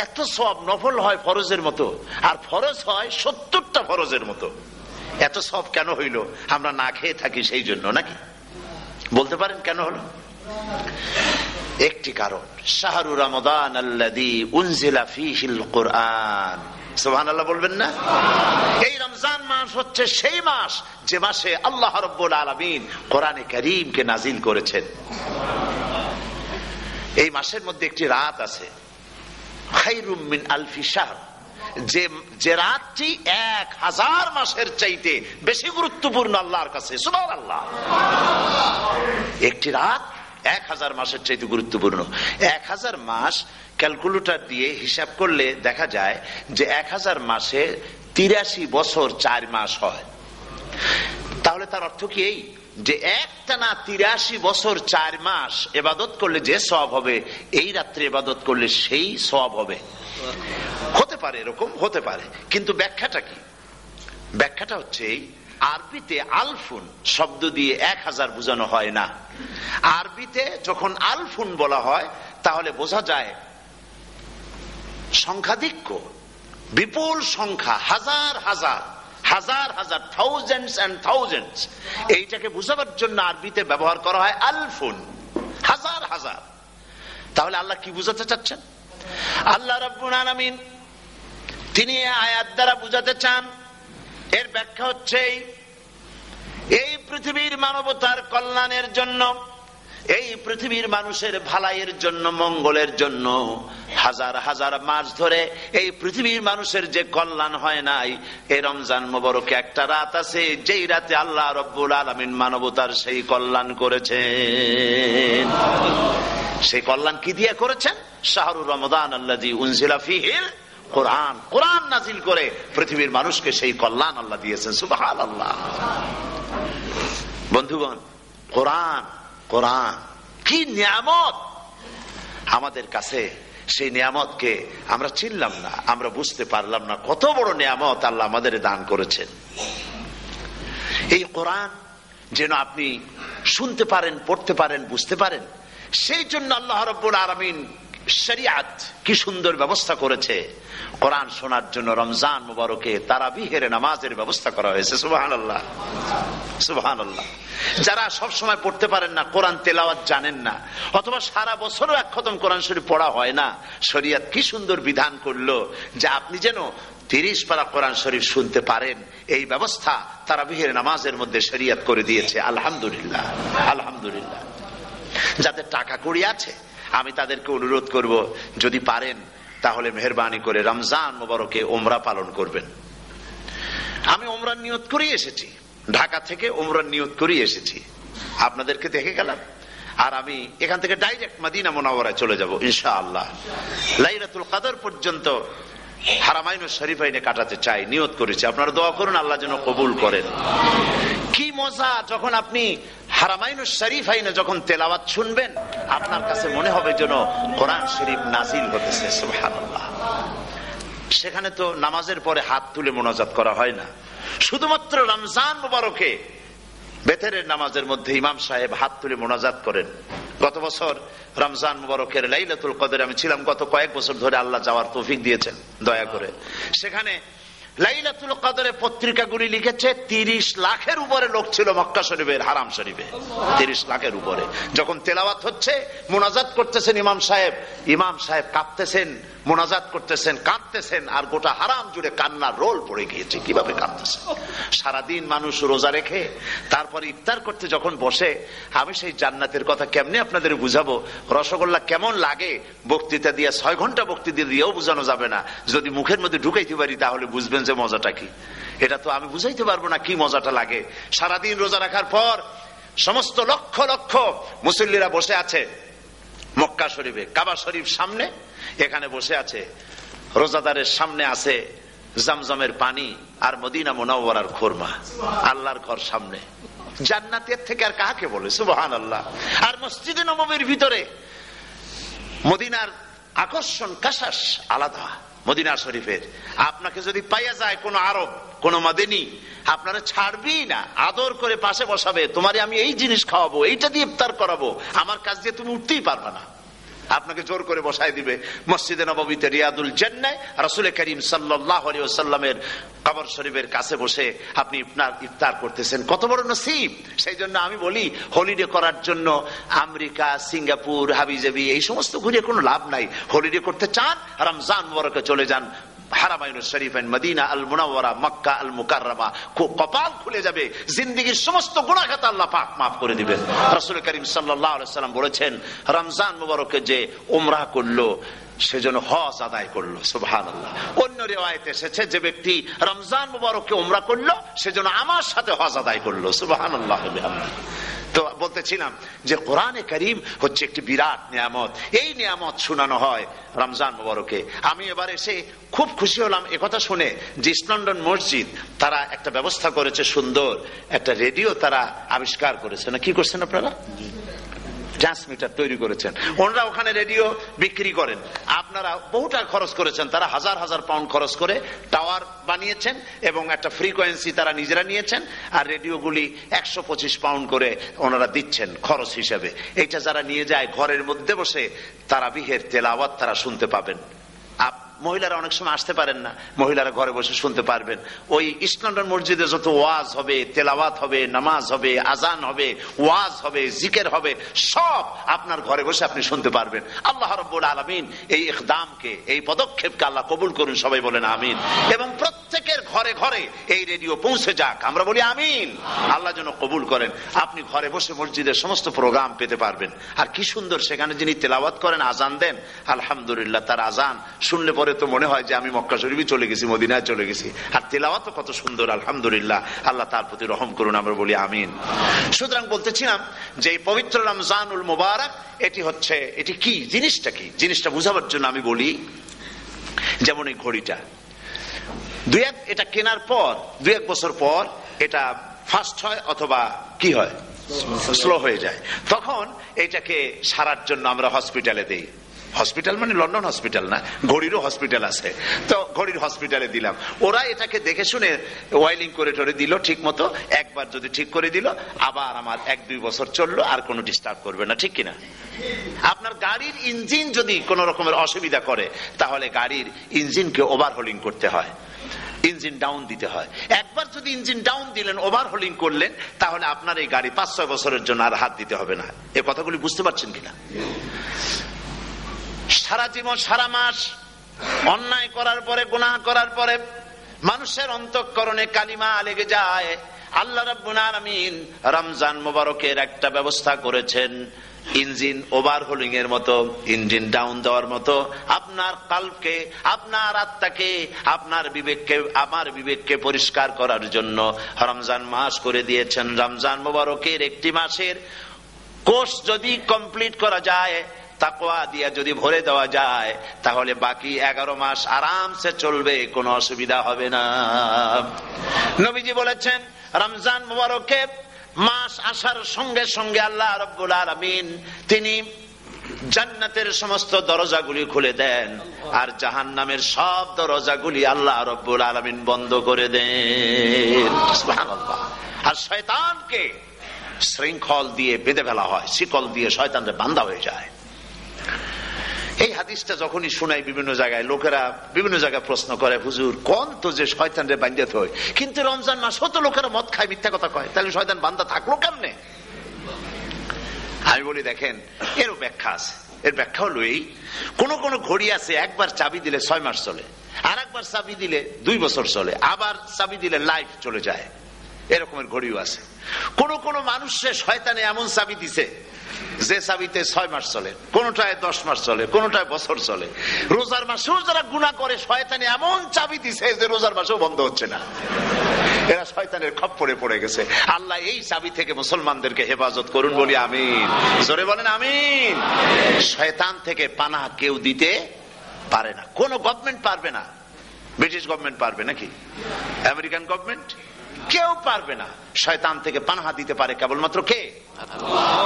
এত সওয়াব, নফল হয় ফরজের মতো আর ফরজ হয় 70টা ফরজের মতো। এত সওয়াব কেন হইল? আমরা না খেয়ে থাকি সেই জন্য নাকি? বলতে পারেন কেন হলো? একটি কারণ, শাহরু রমাদান আল্লাযী উনজিলা ফীহিল কুরআন। সুবহানাল্লাহ বলবেন না? এই রমজান মাস হচ্ছে সেই মাস যে মাসে আল্লাহ রাব্বুল আলামিন কোরআনে কারীমকে নাজিল করেছেন। এই মাসের মধ্যে একটি রাত আছে, খায়রুম মিন আলফি শাহর, যে রাতটি 1000 মাসের চাইতে বেশি গুরুত্বপূর্ণ আল্লাহর কাছে। সুবহানাল্লাহ। একটি রাত 1000 মাসের চাইতে গুরুত্বপূর্ণ। 1000 মাস ক্যালকুলেটর দিয়ে হিসাব করলে দেখা যায় যে 1000 মাসে 83 বছর 4 মাস হয়। তাহলে তার অর্থ কি এই যে একটানা 83 বছর 4 মাস ইবাদত করলে যে সওয়াব হবে, এই রাত্রে ইবাদত করলে সেই সওয়াব হবে? হতে পারে, এরকম হতে পারে, কিন্তু ব্যাখ্যাটা কি? ব্যাখ্যাটা হচ্ছে আরবিতে আলফুন শব্দ দিয়ে 1000 বোঝানো হয় না। আরবিতে যখন আলফুন বলা হয় তাহলে বোঝা যায় সংখ্যাধিক্য, বিপুল সংখ্যা, হাজার হাজার হাজার হাজার, থাউজেন্ডস এন্ড থাউজেন্ডস। এইটাকে বোঝাবার জন্য আরবিতে ব্যবহার করা হয় আলফুন, হাজার হাজার। তাহলে আল্লাহ কি বুঝাতে চাচ্ছেন? আল্লাহ রাব্বুল আলামিন তিনি আয়াত দ্বারা বুঝাতে চান, এর ব্যাখ্যা হচ্ছে এই পৃথিবীর মানবতার কল্যাণের জন্য, এই পৃথিবীর মানুষের ভালাইয়ের জন্য, মঙ্গলের জন্য হাজার হাজার মাস ধরে এই পৃথিবীর মানুষের যে কল্যাণ হয় নাই, এই রমজান মুবারকে একটা রাত আছে যেই রাতে আল্লাহ রাব্বুল আলামিন মানবতার সেই কল্যাণ করেছেন। সেই কল্যাণ কি দিয়ে করেছেন? শাহরু রমাদান আল্লাযী উনজিলা ফীহিল কুরআন, কোরআন নাজিল করে পৃথিবীর মানুষকে সেই কল্যাণ আল্লাহ দিয়েছেন। সুবহানাল্লাহ। বন্ধুগণ, কোরআন, কোরআন কি নিয়ামত আমাদের কাছে! সেই নিয়ামতকে আমরা চিনলাম না, আমরা বুঝতে পারলাম না কত বড় নিয়ামত আল্লাহ আমাদের দান করেছেন। এই কোরআন যেন আপনি শুনতে পারেন, পড়তে পারেন, বুঝতে পারেন, সেই জন্য আল্লাহ রাব্বুল আলামিন শরিয়াত কি সুন্দর ব্যবস্থা করেছে। কোরআন শোনার জন্য রমজান মুবারকে তারাবিহের নামাজের ব্যবস্থা করা হয়েছে। সুবহানাল্লাহ, সুবহানাল্লাহ। যারা সব সময় পড়তে পারেন না, কোরআন তেলাওয়াত জানেন না, অথবা সারা বছরও এক খতম কোরআন শরীফ পড়া হয় না, শরিয়াত কি সুন্দর বিধান করলো যে আপনি যেন 30 পারা কোরআন শরীফ শুনতে পারেন। এই ব্যবস্থা তারাবিহের নামাজের মধ্যে শরিয়াত করে দিয়েছে। আলহামদুলিল্লাহ, আলহামদুলিল্লাহ। যাদের টাকা কড়ি আছে আমি তাদেরকে অনুরোধ করব, যদি পারেন তাহলে মেহেরবানি করে রমজান মুবারকে উমরা পালন করবেন। আমি উমরার নিয়ত করে এসেছি, ঢাকা থেকে উমরার নিয়ত করে এসেছি, আপনাদেরকে দেখে গেলাম। আর আমি এখান থেকে ডাইরেক্ট মদিনা মুনাওয়ারায় চলে যাব ইনশাআল্লাহ। লাইলাতুল কদর পর্যন্ত হারামাইনুশ শরীফাইনে কাটাতে চাই, নিয়ত করেছি। আপনারা দোয়া করুন আল্লাহ যেন কবুল করেন। কি মজা যখন আপনি হারামাইনুশ শরীফাইনে যখন তেলাওয়াত শুনবেন, আপনার কাছে মনে হবে যেন কোরআন শরীফ নাজিল হতেছে। সুবহানাল্লাহ। সেখানে তো নামাজের পরে হাত তুলে মোনাজাত করা হয় না, শুধুমাত্র রমজান মুবারকে বেতেরের নামাজের মধ্যে ইমাম সাহেব হাত তুলে মোনাজাত করেন। গত বছর রমজান মুবারকের লাইলাতুল কদরে আমি ছিলাম, গত কয়েক বছর ধরে আল্লাহ যাওয়ার তৌফিক দিয়েছেন দয়া করে। সেখানে লাইলাতুল কদরে পত্রিকাগুলি লিখেছে 30 লাখের উপরে লোক ছিল মক্কা শরীফের হারাম শরীফে, 30 লাখের উপরে। যখন তেলাওয়াত হচ্ছে, মুনাজাত করতেছেন ইমাম সাহেব কাঁপতেছেন, মুনাজাত করতেছেন, কাঁদতেছেন, আর গোটা হারাম জুড়ে কান্নার রোল পড়ে গিয়েছে। কিভাবে কাঁদতেছেন? সারাদিন মানুষ রোজা রেখে তারপর ইফতার করতে যখন বসে, আমি সেই জান্নাতের কথা কেমনে আপনাদের বুঝাবো? রসগোল্লা কেমন লাগে বক্তৃতা দিয়ে 6 ঘন্টা বক্তৃতা দিয়েও বোঝানো যাবে না। যদি মুখের মধ্যে ঢুকাইতে পারি তাহলে বুঝবেন যে মজাটা কি। এটা তো আমি বুঝাইতে পারবো না কি মজাটা লাগে। সারাদিন রোজা রাখার পর সমস্ত লক্ষ লক্ষ মুসল্লিরা বসে আছে মক্কা শরীফে, কাবা শরীফ সামনে, এখানে বসে আছে। রোজাদারের সামনে আছে জামজামের পানি আর মদিনা মুনাওয়ারার খুরমা। আল্লাহর ঘর সামনে, জান্নাতের থেকে আর কাকে বলে? সুবহানাল্লাহ। আর মসজিদে নববীর ভিতরে মদিনার আকর্ষণ কাশাস আলাদা। মদিনা শরীফের আপনাকে যদি পাইয়া যায় কোন আরব, কোন মাদানী, আপনারা ছাড়বি না, আদর করে পাশে বসাবে। তোমারে আমি এই জিনিস খাওয়াবো, এইটা দিয়ে ইফতার করাবো, আমার কাছ দিয়ে তুমি উঠতেই পারবে না। আপনাকে জোর করে বসায় দিবে মসজিদে নববীতে, রিয়াদুল জান্নাহ, রাসূল করিম সাল্লাল্লাহু আলাইহি ওয়াসাল্লামের কবর শরীফের কাছে বসে আপনি ইফতার করতেছেন। কত বড় নসিব! সেই জন্য আমি বলি, হলিডে করার জন্য আমেরিকা, সিঙ্গাপুর, হাবিজাবি এই সমস্ত ঘুরে কোনো লাভ নাই। হলিডে করতে চান, রমজান মুবারকে চলে যান হারামাইনুল শরীফাইন, মদিনা আল মুনাওয়ারা, মক্কা আল মুকাররমা। কপাল খুলে যাবে, জিন্দেগীর সমস্ত গুনাহ খাতা আল্লাহ পাক মাফ করে দিবেন। রাসূল করিম সাল্লাল্লাহু আলাইহি ওয়াসাল্লাম বলেছেন, রমজান মুবারকে যে উমরা করলো সেজন্য হজ আদায় করলো। সুবহানাল্লাহ। অন্য রিওয়ায়াতে এসেছে, যে ব্যক্তি রমজান মুবারকে উমরা করলো সেজন্য আমার সাথে হজ আদায় করলো। সুবহানাল্লাহ। তো বলতেছিলাম যে কোরআনে কারীম হচ্ছে একটি বিরাট নিয়ামত। এই নিয়ামত শোনানো হয় রমজান মুবারকে। আমি এবার এসে খুব খুশি হলাম একথা শুনে যে ইস্ট লন্ডন মসজিদ তারা একটা ব্যবস্থা করেছে, সুন্দর একটা রেডিও তারা আবিষ্কার করেছে। না কি করছেন আপনারা? ট্রান্সমিটার তৈরি করেছেন। ওনারা ওখানে রেডিও বিক্রি করেন। আপনারা বহু টাকা খরচ করেছেন, তারা হাজার হাজার পাউন্ড খরচ করে টাওয়ার বানিয়েছেন এবং একটা ফ্রিকোয়েন্সি তারা নিজেরা নিয়েছেন, আর রেডিওগুলি 125 পাউন্ড করে ওনারা দিচ্ছেন খরচ হিসেবে। এটা যারা নিয়ে যায় ঘরের মধ্যে বসে তারাবিহের তেলাওয়াত তারা শুনতে পাবেন। মহিলারা অনেক সময় আসতে পারেন না, মহিলারা ঘরে বসে শুনতে পারবেন। ওই ইস্ট লন্ডন মসজিদে যত ওয়াজ হবে, তেলাওয়াত হবে, নামাজ হবে, আজান হবে, ওয়াজ হবে, জিকির হবে, সব আপনার ঘরে বসে আপনি শুনতে পারবেন। আল্লাহ রাব্বুল আলামিন এই ইকদামকে, এই পদক্ষেপকে আল্লাহ কবুল করুন, সবাই বলেন আমিন। এবং প্রত্যেকের ঘরে ঘরে এই রেডিও পৌঁছে যাক, আমরা বলি আমিন। আল্লাহ যেন কবুল করেন। আপনি ঘরে বসে মসজিদের সমস্ত প্রোগ্রাম পেতে পারবেন। আর কি সুন্দর, সেখানে যিনি তেলাওয়াত করেন, আজান দেন, আলহামদুলিল্লাহ, তার আজান শুনলে পরে তো মনে হয় যে আমি মক্কা শরীফে চলে গেছি, মদিনায় চলে গেছি। আর তেলাওয়াত কত সুন্দর, আলহামদুলিল্লাহ। আল্লাহ তার প্রতি রহম করুন, আমরা বলি আমিন। সুতরাং বলতেছিলাম যে এই পবিত্র রমজানুল মুবারক, এটি কি, জিনিসটা কি, জিনিসটা বুঝাবার জন্য আমি বলি, যেমন এই ঘড়িটা এটা কেনার পর 2-1 বছর পর এটা ফাস্ট হয় অথবা কি হয়, স্লো হয়ে যায়। তখন এটাকে সারার জন্য আমরা হসপিটালে দেই। হসপিটাল মানে লন্ডন হসপিটাল না, ঘড়িরও হসপিটাল আছে। তো ঘড়ির হসপিটালে দিলাম, ওরা এটাকে দেখে শুনে ওয়াইলিং করে টরে দিল ঠিক মতো। একবার যদি ঠিক করে দিল, আবার আমার 1-2 বছর চললো, আর কোনো ডিস্টার্ব করবে না, ঠিক কিনা? আপনার গাড়ির ইঞ্জিন যদি কোনো রকমের অসুবিধা করে, তাহলে গাড়ির ইঞ্জিনকে ওভারহোলিং করতে হয়, ইঞ্জিন ডাউন দিতে হয়। একবার যদি ইঞ্জিন ডাউন দিলেন, ওভারহোলিং করলেন, তাহলে আপনার এই গাড়ি 5-6 বছরের জন্য আর হাত দিতে হবে না। এই কথাগুলি বুঝতে পারছেন কিনা? সারা জীবন, সারা মাস অন্যায় করার পরে, গুনাহ করার পরে মানুষের অন্তঃকরণে কালিমা লেগে যায়। আল্লাহ রাব্বুল আলামিন রমজান মুবারকের একটা ব্যবস্থা করেছেন, ইঞ্জিন ওভারহোলিং এর মতো, ইঞ্জিন ডাউন দেওয়ার মতো। আপনার কালবকে, আপনার আত্মাকে, আপনার বিবেককে, আমার বিবেককে পরিষ্কার করার জন্য রমজান মাস করে দিয়েছেন। রমজান মুবারকের একটি মাসের কোর্স যদি কমপ্লিট করা যায়, তাকওয়া দিয়া যদি ভরে দেওয়া যায়, তাহলে বাকি 11 মাস আরামসে চলবে, কোনো অসুবিধা হবে না। নবীজি বলেছেন, রমজান মুবারকে মাস আসার সঙ্গে সঙ্গে আল্লাহ রাব্বুল আলামিন তিনি জান্নাতের সমস্ত দরজাগুলি খুলে দেন, আর জাহান্নামের সব দরজাগুলি আল্লাহ রাব্বুল আলামিন বন্ধ করে দেন। সুবহানাল্লাহ। আর শয়তানকে শৃঙ্খল দিয়ে বেঁধে ফেলা হয়, শিকল দিয়ে শয়তানরা বান্ধা হয়ে যায়। এই হাদিসটা যখনই শোনাই বিভিন্ন জায়গায় লোকেরা বিভিন্ন জায়গায় প্রশ্ন করে, হুজুর কোন তো যে শয়তানরে বান্ধাতে হয়, কিন্তু রমজান মাস হতো লোকেরা মদ খায়, মিথ্যা কথা কয়, তাহলে শয়তান বান্ধা থাকলো কেমনে? আমি বলি দেখেন, এরও ব্যাখ্যা আছে। এর ব্যাখ্যা হলো এই, কোন কোন ঘড়ি আছে একবার চাবি দিলে 6 মাস চলে, আর একবার চাবি দিলে 2 বছর চলে, আবার চাবি দিলে লাইফ চলে যায়, এরকমের ঘড়িও আছে। কোন কোন মানুষের শয়তানে এমন চাবি দিছে যে চাবিতে 6 মাস চলে, কোনটায় 10 মাস চলে, কোনটায় বছর চলে। রোজার মাসেও যারা গুনাহ করে শয়তানে এমন চাবি দিছে যে রোজার মাসেও বন্ধ হচ্ছে না, এরা শয়তানের খপ্পরে পড়ে গেছে। আল্লাহ এই চাবি থেকে মুসলমানদেরকে হেফাজত করুন, বলি আমিন। জোরে বলেন আমিন। শয়তান থেকে পানাহ কেউ দিতে পারে না, কোন গভর্নমেন্ট পারবে না। ব্রিটিশ গভর্নমেন্ট পারবে নাকি? American government? কেউ পারবে না। শয়তান থেকে পানাহা দিতে পারে কেবলমাত্র কে?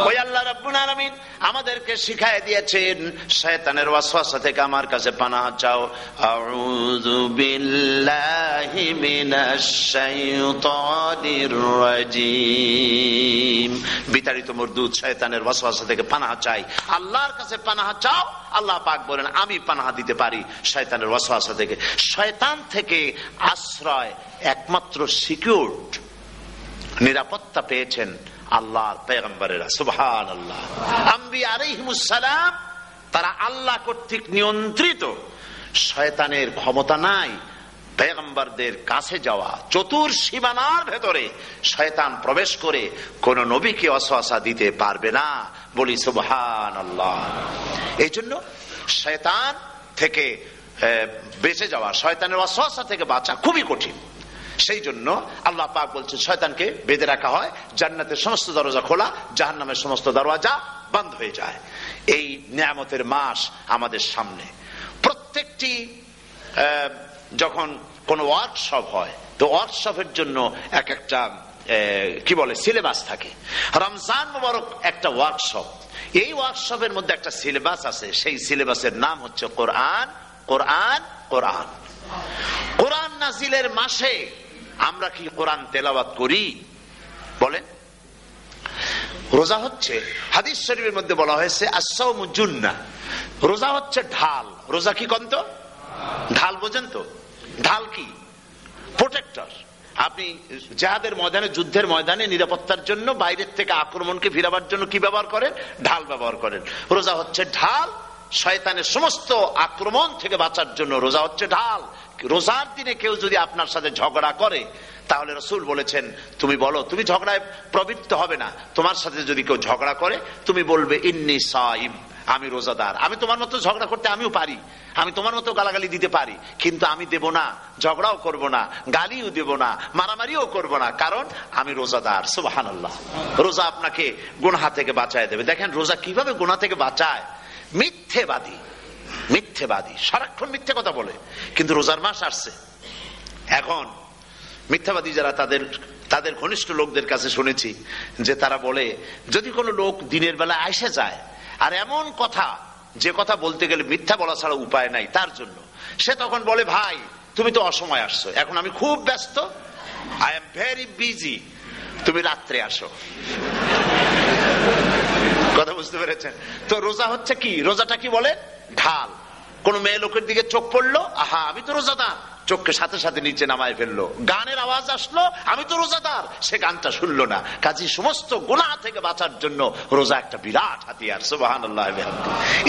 ওই আল্লাহ রাব্বুল আলামিন আমাদেরকে শিখায় দিয়েছেন, শয়তানের ওয়াসওয়াসা থেকে আমার কাছে পানাহা চাও। আউযু বিল্লাহি মিনাশ শাইতানির রাজিম। বিতাড়িত মরদুদ শয়তানের ওয়াসওয়াসা থেকে পানাহা চাই, আল্লাহর কাছে পানাহা চাও। আল্লাহ পাক বলেন আমি পানাহা দিতে পারি শয়তানের ওয়াসওয়াসা থেকে। শয়তান থেকে আশ্রয় একমাত্র সিকিউরড, নিরাপত্তা পেয়েছেন আল্লাহর পয়গম্বরেরা। সুবহানাল্লাহ। আম্বিয়া আলাইহিমুস সালাম তারা আল্লাহ কর্তৃক নিয়ন্ত্রিত, শয়তানের ক্ষমতা নাই পয়গম্বরদের কাছে যাওয়া। চতুর সীমানার ভেতরে শয়তান প্রবেশ করে কোন নবীকে ওয়াসওয়াসা দিতে পারবে না, বলি সুবহানাল্লাহ। এই জন্য শয়তান থেকে বেঁচে যাওয়া, শয়তানের ওয়াসওয়াসা থেকে বাঁচা খুবই কঠিন। সেই জন্য আল্লাহ পাক বলছেন শয়তানকে বেঁধে রাখা হয়, জান্নাতের সমস্ত দরজা খোলা, জাহান্নামের সমস্ত দরজা বন্ধ হয়ে যায়। এই নিয়ামতের মাস আমাদের সামনে। প্রত্যেকটি যখন কোন ওয়ার্কশপ হয়, তো ওয়ার্কশপের জন্য এক একটা কি বলে সিলেবাস থাকে। রমজান মুবারক একটা ওয়ার্কশপ। এই ওয়ার্কশপের মধ্যে একটা সিলেবাস আছে, সেই সিলেবাসের নাম হচ্ছে কোরআন। কোরআন কোরআন কোরআন নাজিলের মাসে আমরা কি কোরআন তেলাওয়াত করি? বলেন। রোজা হচ্ছে, হাদিস শরীফের মধ্যে বলা হয়েছে আস-সাওমু জুন্নাহ, রোজা হচ্ছে ঢাল। রোজা কি কন্ত? ঢাল। বোঝেন তো ঢাল কি? প্রোটেক্টর। আপনি জিহাদের ময়দানে, যুদ্ধের ময়দানে নিরাপত্তার জন্য, বাইরের থেকে আক্রমণকে ফিরাবার জন্য কি ব্যবহার করেন? ঢাল ব্যবহার করেন। রোজা হচ্ছে ঢাল, শয়তানের সমস্ত আক্রমণ থেকে বাঁচার জন্য রোজা হচ্ছে ঢাল। রোজার দিনে কেউ যদি আপনার সাথে ঝগড়া করে, তাহলে রাসূল বলেছেন তুমি বলো, তুমি ঝগড়ায় প্রবৃত্ত হবে না। তোমার সাথে যদি কেউ ঝগড়া করে, তুমি বলবে ইন্নী সাইম, আমি রোজাদার। আমি তোমার মতো ঝগড়া করতে আমিও পারি, আমি তোমার মতো গালাগালি দিতে পারি, কিন্তু আমি দেব না, ঝগড়াও করব না, গালিও দেব না, মারামারিও করব না, কারণ আমি রোজাদার। সুবহানাল্লাহ। রোজা আপনাকে গুনাহ থেকে বাঁচায় দেবে। দেখেন রোজা কিভাবে গুনাহ থেকে বাঁচায়। মিথ্যেবাদী, মিথ্যেবাদী সারাক্ষণ মিথ্যে কথা বলে, কিন্তু রোজার মাস আসছে। এখন মিথ্যাবাদী যারা, তাদের ঘনিষ্ঠ লোকদের কাছে শুনেছি যে তারা বলে, যদি কোনো লোক দিনের বেলা আইসে যায় আর এমন কথা, যে কথা বলতে গেলে মিথ্যা বলা ছাড়া উপায় নাই তার জন্য, সে তখন বলে ভাই তুমি তো অসময় আসছো, এখন আমি খুব ব্যস্ত, আই এম ভেরি বিজি, তুমি রাত্রে আসো। কথা বুঝতে পেরেছেন তো? রোজা হচ্ছে কি? রোজাটা কি বলে? ঢাল। কোন মেয়ে লোকের দিকে চোখ পড়লো, আহা আমি তো রোজাদার, চোখকে সাথে সাথে নিচে নামায় ফেললো। গানের আওয়াজ আসলো, আমি তো রোজাদার, সে গানটা শুনলো না। কাজী সমস্ত গুনাহ থেকে বাঁচার জন্য রোজা একটা বিরাট হাতিয়ার। সুবহানাল্লাহ।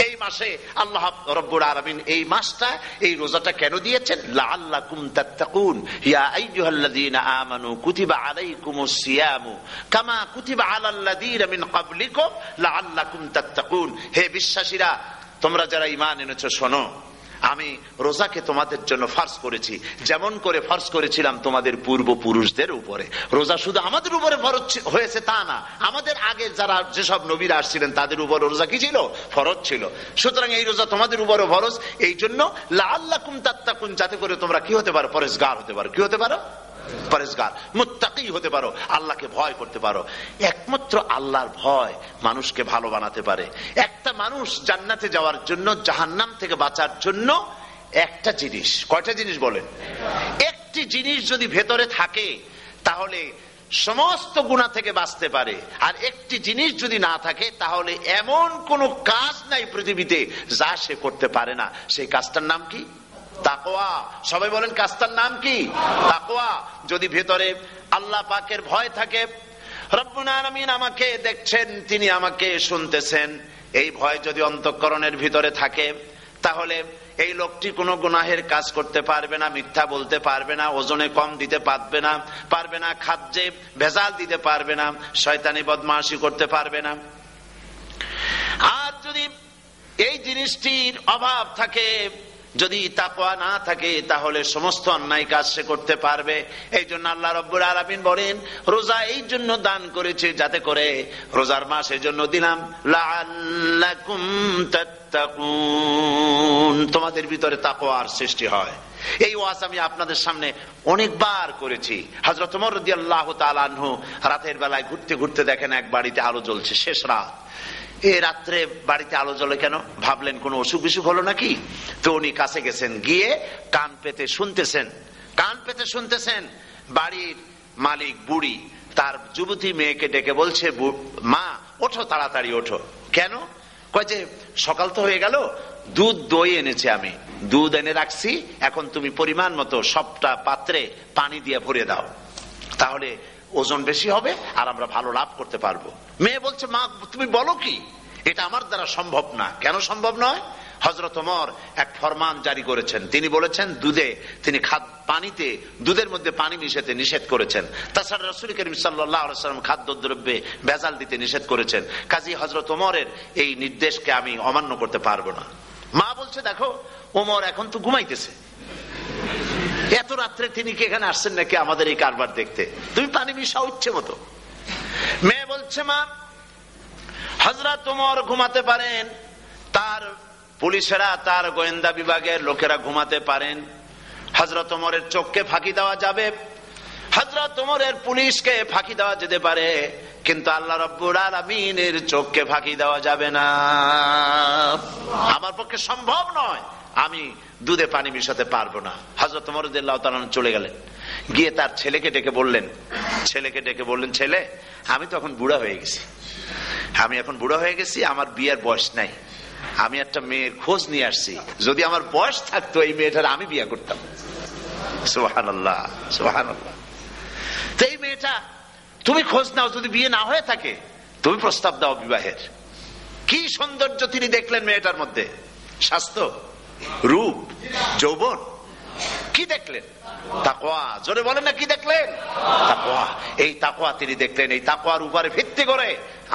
এই মাসে আল্লাহ রাব্বুল আলামিন এই মাসটা, এই রোজাটা কেন দিয়েছেন? লাআল্লাকুম তাত্তাকুন, ইয়া আইয়ুহাল্লাযীনা আমানু কুতিবা আলাইকুমুস সিয়ামু কামা কুতিবা আলাল্লাযীনা মিন ক্বাবলিকুম লাআল্লাকুম তাত্তাকুন। হে বিশ্বাসীরা, তোমরা যারা ঈমান এনেছো, শোনো, আমি রোজাকে তোমাদের জন্য ফার্জ করেছি, যেমন করে ফার্জ করেছিলাম তোমাদের পূর্বপুরুষদের উপরে। রোজা শুধু আমাদের উপরে ফরজ হয়েছে তা না, আমাদের আগে যারা যেসব নবীরা আসছিলেন তাদের উপর রোজা কি ছিল? ফরজ ছিল। সুতরাং এই রোজা তোমাদের উপরে ফরজ, এই জন্য লাআল্লাকুম তাত্তাকুন, যাতে করে তোমরা কি হতে পারো? পরেজগার হতে পারো। কি হতে পারো? পরেজগার, মুত্তাকি হতে পারো, আল্লাহকে ভয় করতে পারো। একমাত্র আল্লাহর ভয় মানুষকে ভালো বানাতে পারে। একটা মানুষ জান্নাতে যাওয়ার জন্য, জাহান্নাম থেকে বাঁচার জন্য একটা জিনিস, কয়টা জিনিস বলেন? একটি জিনিস যদি ভেতরে থাকে, তাহলে সমস্ত গুনাহ থেকে বাঁচতে পারে। আর একটি জিনিস যদি না থাকে তাহলে এমন কোন কাজ নাই পৃথিবীতে যা সে করতে পারে না। সেই কাজটার নাম কি? তাকওয়া। সবাই বলেন কাজটার নাম কি? তাকওয়া। যদি ভেতরে আল্লাহ পাকের ভয় থাকে, রব্বুল আলামিন আমাকে দেখছেন, তিনি আমাকে শুনতেছেন, এই ভয় যদি অন্তঃকরণের ভিতরে থাকে, তাহলে এই লোকটি কোনো গুনাহের কাজ করতে পারবে না, মিথ্যা বলতে পারবে না, ওজনে কম দিতে পারবে না, খাদ্যে ভেজাল দিতে পারবে না, শয়তানি বদমাশি করতে পারবে না। আর যদি এই জিনিসটির অভাব থাকে, যদি তাকওয়া না থাকে, তাহলে সমস্ত অন্যায় কাজ সে করতে পারবে। এই জন্য আল্লাহ রাব্বুল আলামিন বলেন, রোজা এই জন্য দান করেছে যাতে করে, রোজার মাস এই জন্য দিলাম, লাআল্লাকুম তাত্তাকুন, তোমাদের ভিতরে তাকওয়ার সৃষ্টি হয়। এই ওয়াজ আমি আপনাদের সামনে অনেকবার করেছি। হযরত ওমর রাদিয়াল্লাহু তাআলা আনহু রাতের বেলায় ঘুরতে ঘুরতে দেখেন এক বাড়িতে আলো জ্বলছে, শেষ রাত। এই রাত্রে বাড়িতে আলো জ্বলে কেন? ভাবলেন কোন অসুখ বিসুখ হলো নাকি। তো উনি কাছে গেছেন, গিয়ে কান পেতে শুনতেছেন। বাড়ির মালিক বুড়ি তার যুবতী মেয়েকে ডেকে বলছে, মা ওঠো, তাড়াতাড়ি ওঠো। কেন? কয় যে সকাল তো হয়ে গেল, দুধ দই এনেছে, আমি দুধ এনে রাখছি, এখন তুমি পরিমাণ মতো সবটা পাত্রে পানি দিয়ে ভরে দাও, তাহলে ওজন বেশি হবে আর আমরা ভালো লাভ করতে পারবো। মেয়ে বলছে, মা তুমি বলো কি, এটা আমার দ্বারা সম্ভব না। কেন সম্ভব নয়? হযরত ওমর এক ফরমান জারি করেছেন, তিনি বলেছেন পানিতে, দুধের মধ্যে পানি মিশাতে নিষেধ করেছেন। তাছাড়া রাসূল করিম সাল্লাল্লাহু আলাইহি ওয়াসাল্লাম খাদ্যদ্রব্যে ভেজাল দিতে নিষেধ করেছেন। কাজী হযরত ওমরের এই নির্দেশকে আমি অমান্য করতে পারবো না। মা বলছে, দেখো ওমর এখন তো ঘুমাইতেছে, এত রাত্রে তিনি কি এখানে আসছেন নাকি আমাদের এই কারবার দেখতে, তুমি পানি মিশাও ইচ্ছে মতো। মেয়ে বলছে, মা হযরত ওমর ঘুমাতে পারেন, তার পুলিশেরা, তার গোয়েন্দা বিভাগের লোকেরা ঘুমাতে পারেন, হযরত ওমরের চোখকে ফাঁকি দেওয়া যাবে, হযরত ওমরের পুলিশকে ফাঁকি দেওয়া যেতে পারে, কিন্তু আল্লাহ রাব্বুল আলামিনের চোখকে ফাঁকি দেওয়া যাবে না। আমার পক্ষে সম্ভব নয়, আমি দুধে পানি মিশাতে পারবো না। হযরত ওমর রাদিয়াল্লাহু তাআলা চলে গেলেন, গিয়ে তার ছেলেকে ডেকে বললেন, ছেলে আমি তো এখন বুড়া হয়ে গেছি, আমার বিয়ের বয়স নাই, আমি একটা মেয়ের খোঁজ নিয়ে আসছি, যদি আমার বয়স থাকতো এই মেয়েটার আমি বিয়ে করতাম। সুবহানাল্লাহ, সুবহানাল্লাহ। তো এই মেয়েটা তুমি খোঁজ নাও, যদি বিয়ে না হয়ে থাকে তুমি প্রস্তাব দাও বিবাহের। কি সৌন্দর্য তিনি দেখলেন মেয়েটার মধ্যে, স্বাস্থ্য, রূপ, যৌবন, কি দেখলেন? তাকওয়া। জোরে বলেন না, কি দেখলেন? তাকওয়া। এই তাকওয়া তিনি দেখলেন। এই তাকওয়ার উপরে ভিত্তি করে